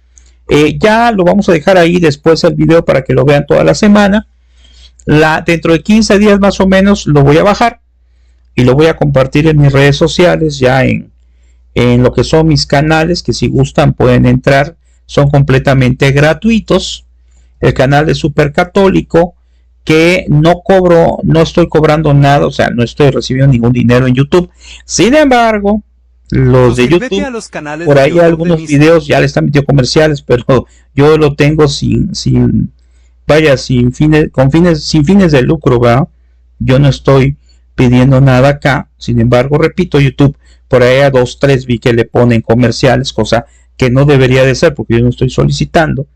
Ya lo vamos a dejar ahí después el video para que lo vean toda la semana. Dentro de 15 días más o menos lo voy a bajar y lo voy a compartir en mis redes sociales, ya en lo que son mis canales, que si gustan pueden entrar, son completamente gratuitos. El canal de Supercatólico, que no estoy cobrando nada, o sea, no estoy recibiendo ningún dinero en YouTube. Sin embargo, los de YouTube, por ahí algunos videos ya le están metiendo comerciales, pero yo lo tengo sin fines de lucro, ¿verdad? Yo no estoy pidiendo nada acá. Sin embargo, repito, YouTube, por ahí a 2, 3 vi que le ponen comerciales, cosa que no debería de ser porque yo no estoy solicitando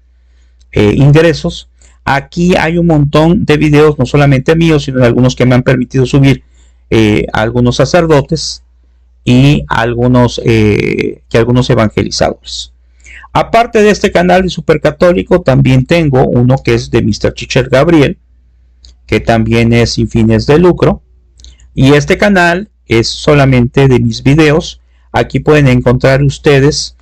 ingresos. Aquí hay un montón de videos, no solamente míos, sino de algunos que me han permitido subir algunos sacerdotes y algunos evangelizadores. Aparte de este canal de Supercatólico, también tengo uno que es de Mr. Teacher Gabriel, que también es sin fines de lucro. Y este canal es solamente de mis videos. Aquí pueden encontrar ustedes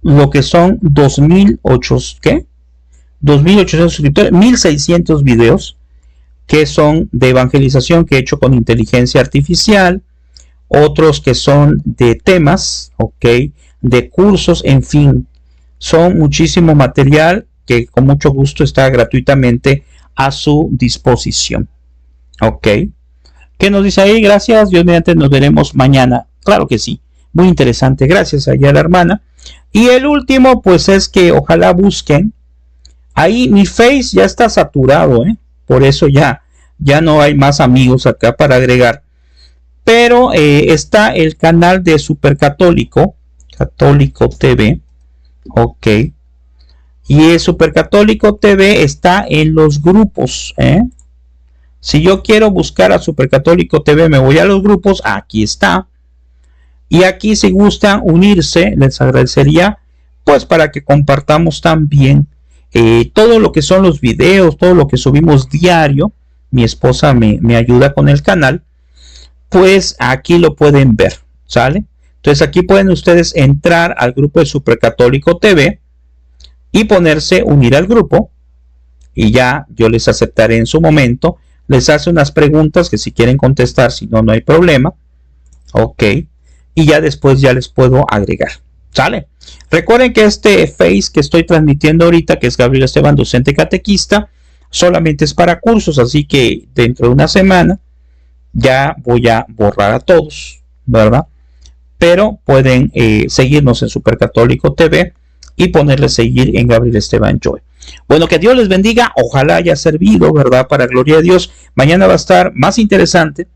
lo que son 2.800 suscriptores, 1.600 videos que son de evangelización que he hecho con inteligencia artificial, otros que son de temas, ok, de cursos, en fin, son muchísimo material que con mucho gusto está gratuitamente a su disposición. Ok, ¿qué nos dice ahí? Gracias, Dios mediante, nos veremos mañana. Claro que sí, muy interesante, gracias allá a la hermana. Y el último pues es que ojalá busquen ahí, mi Face ya está saturado, por eso ya no hay más amigos acá para agregar, pero está el canal de Supercatólico, Católico TV, ok, y el Supercatólico TV está en los grupos, si yo quiero buscar a Supercatólico TV, me voy a los grupos, aquí está, y aquí si gustan unirse, les agradecería, pues para que compartamos también todo lo que son los videos, todo lo que subimos diario. Mi esposa me ayuda con el canal, pues aquí lo pueden ver, ¿sale? Entonces aquí pueden ustedes entrar al grupo de Supercatólico TV y ponerse, unir al grupo, y ya yo les aceptaré en su momento. Les hace unas preguntas que si quieren contestar, si no, no hay problema, ok, y ya después ya les puedo agregar, ¿sale? Recuerden que este Face que estoy transmitiendo ahorita, que es Gabriel Esteban, docente catequista, solamente es para cursos, así que dentro de una semana ya voy a borrar a todos, ¿verdad? Pero pueden seguirnos en Supercatólico TV y ponerle seguir en Gabriel Esteban Joy. Bueno, que Dios les bendiga, ojalá haya servido, ¿verdad? Para gloria de Dios. Mañana va a estar más interesante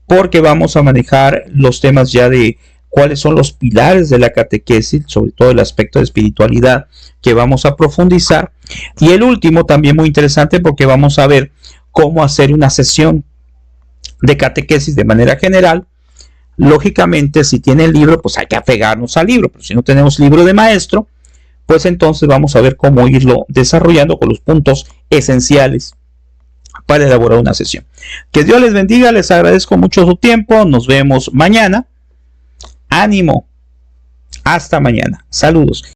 porque vamos a manejar los temas ya de cuáles son los pilares de la catequesis, sobre todo el aspecto de espiritualidad que vamos a profundizar. Y el último también muy interesante, porque vamos a ver cómo hacer una sesión de catequesis de manera general. Lógicamente, si tiene el libro, pues hay que apegarnos al libro, pero si no tenemos libro de maestro, pues entonces vamos a ver cómo irlo desarrollando con los puntos esenciales para elaborar una sesión. Que Dios les bendiga, les agradezco mucho su tiempo, nos vemos mañana. Ánimo, hasta mañana, saludos.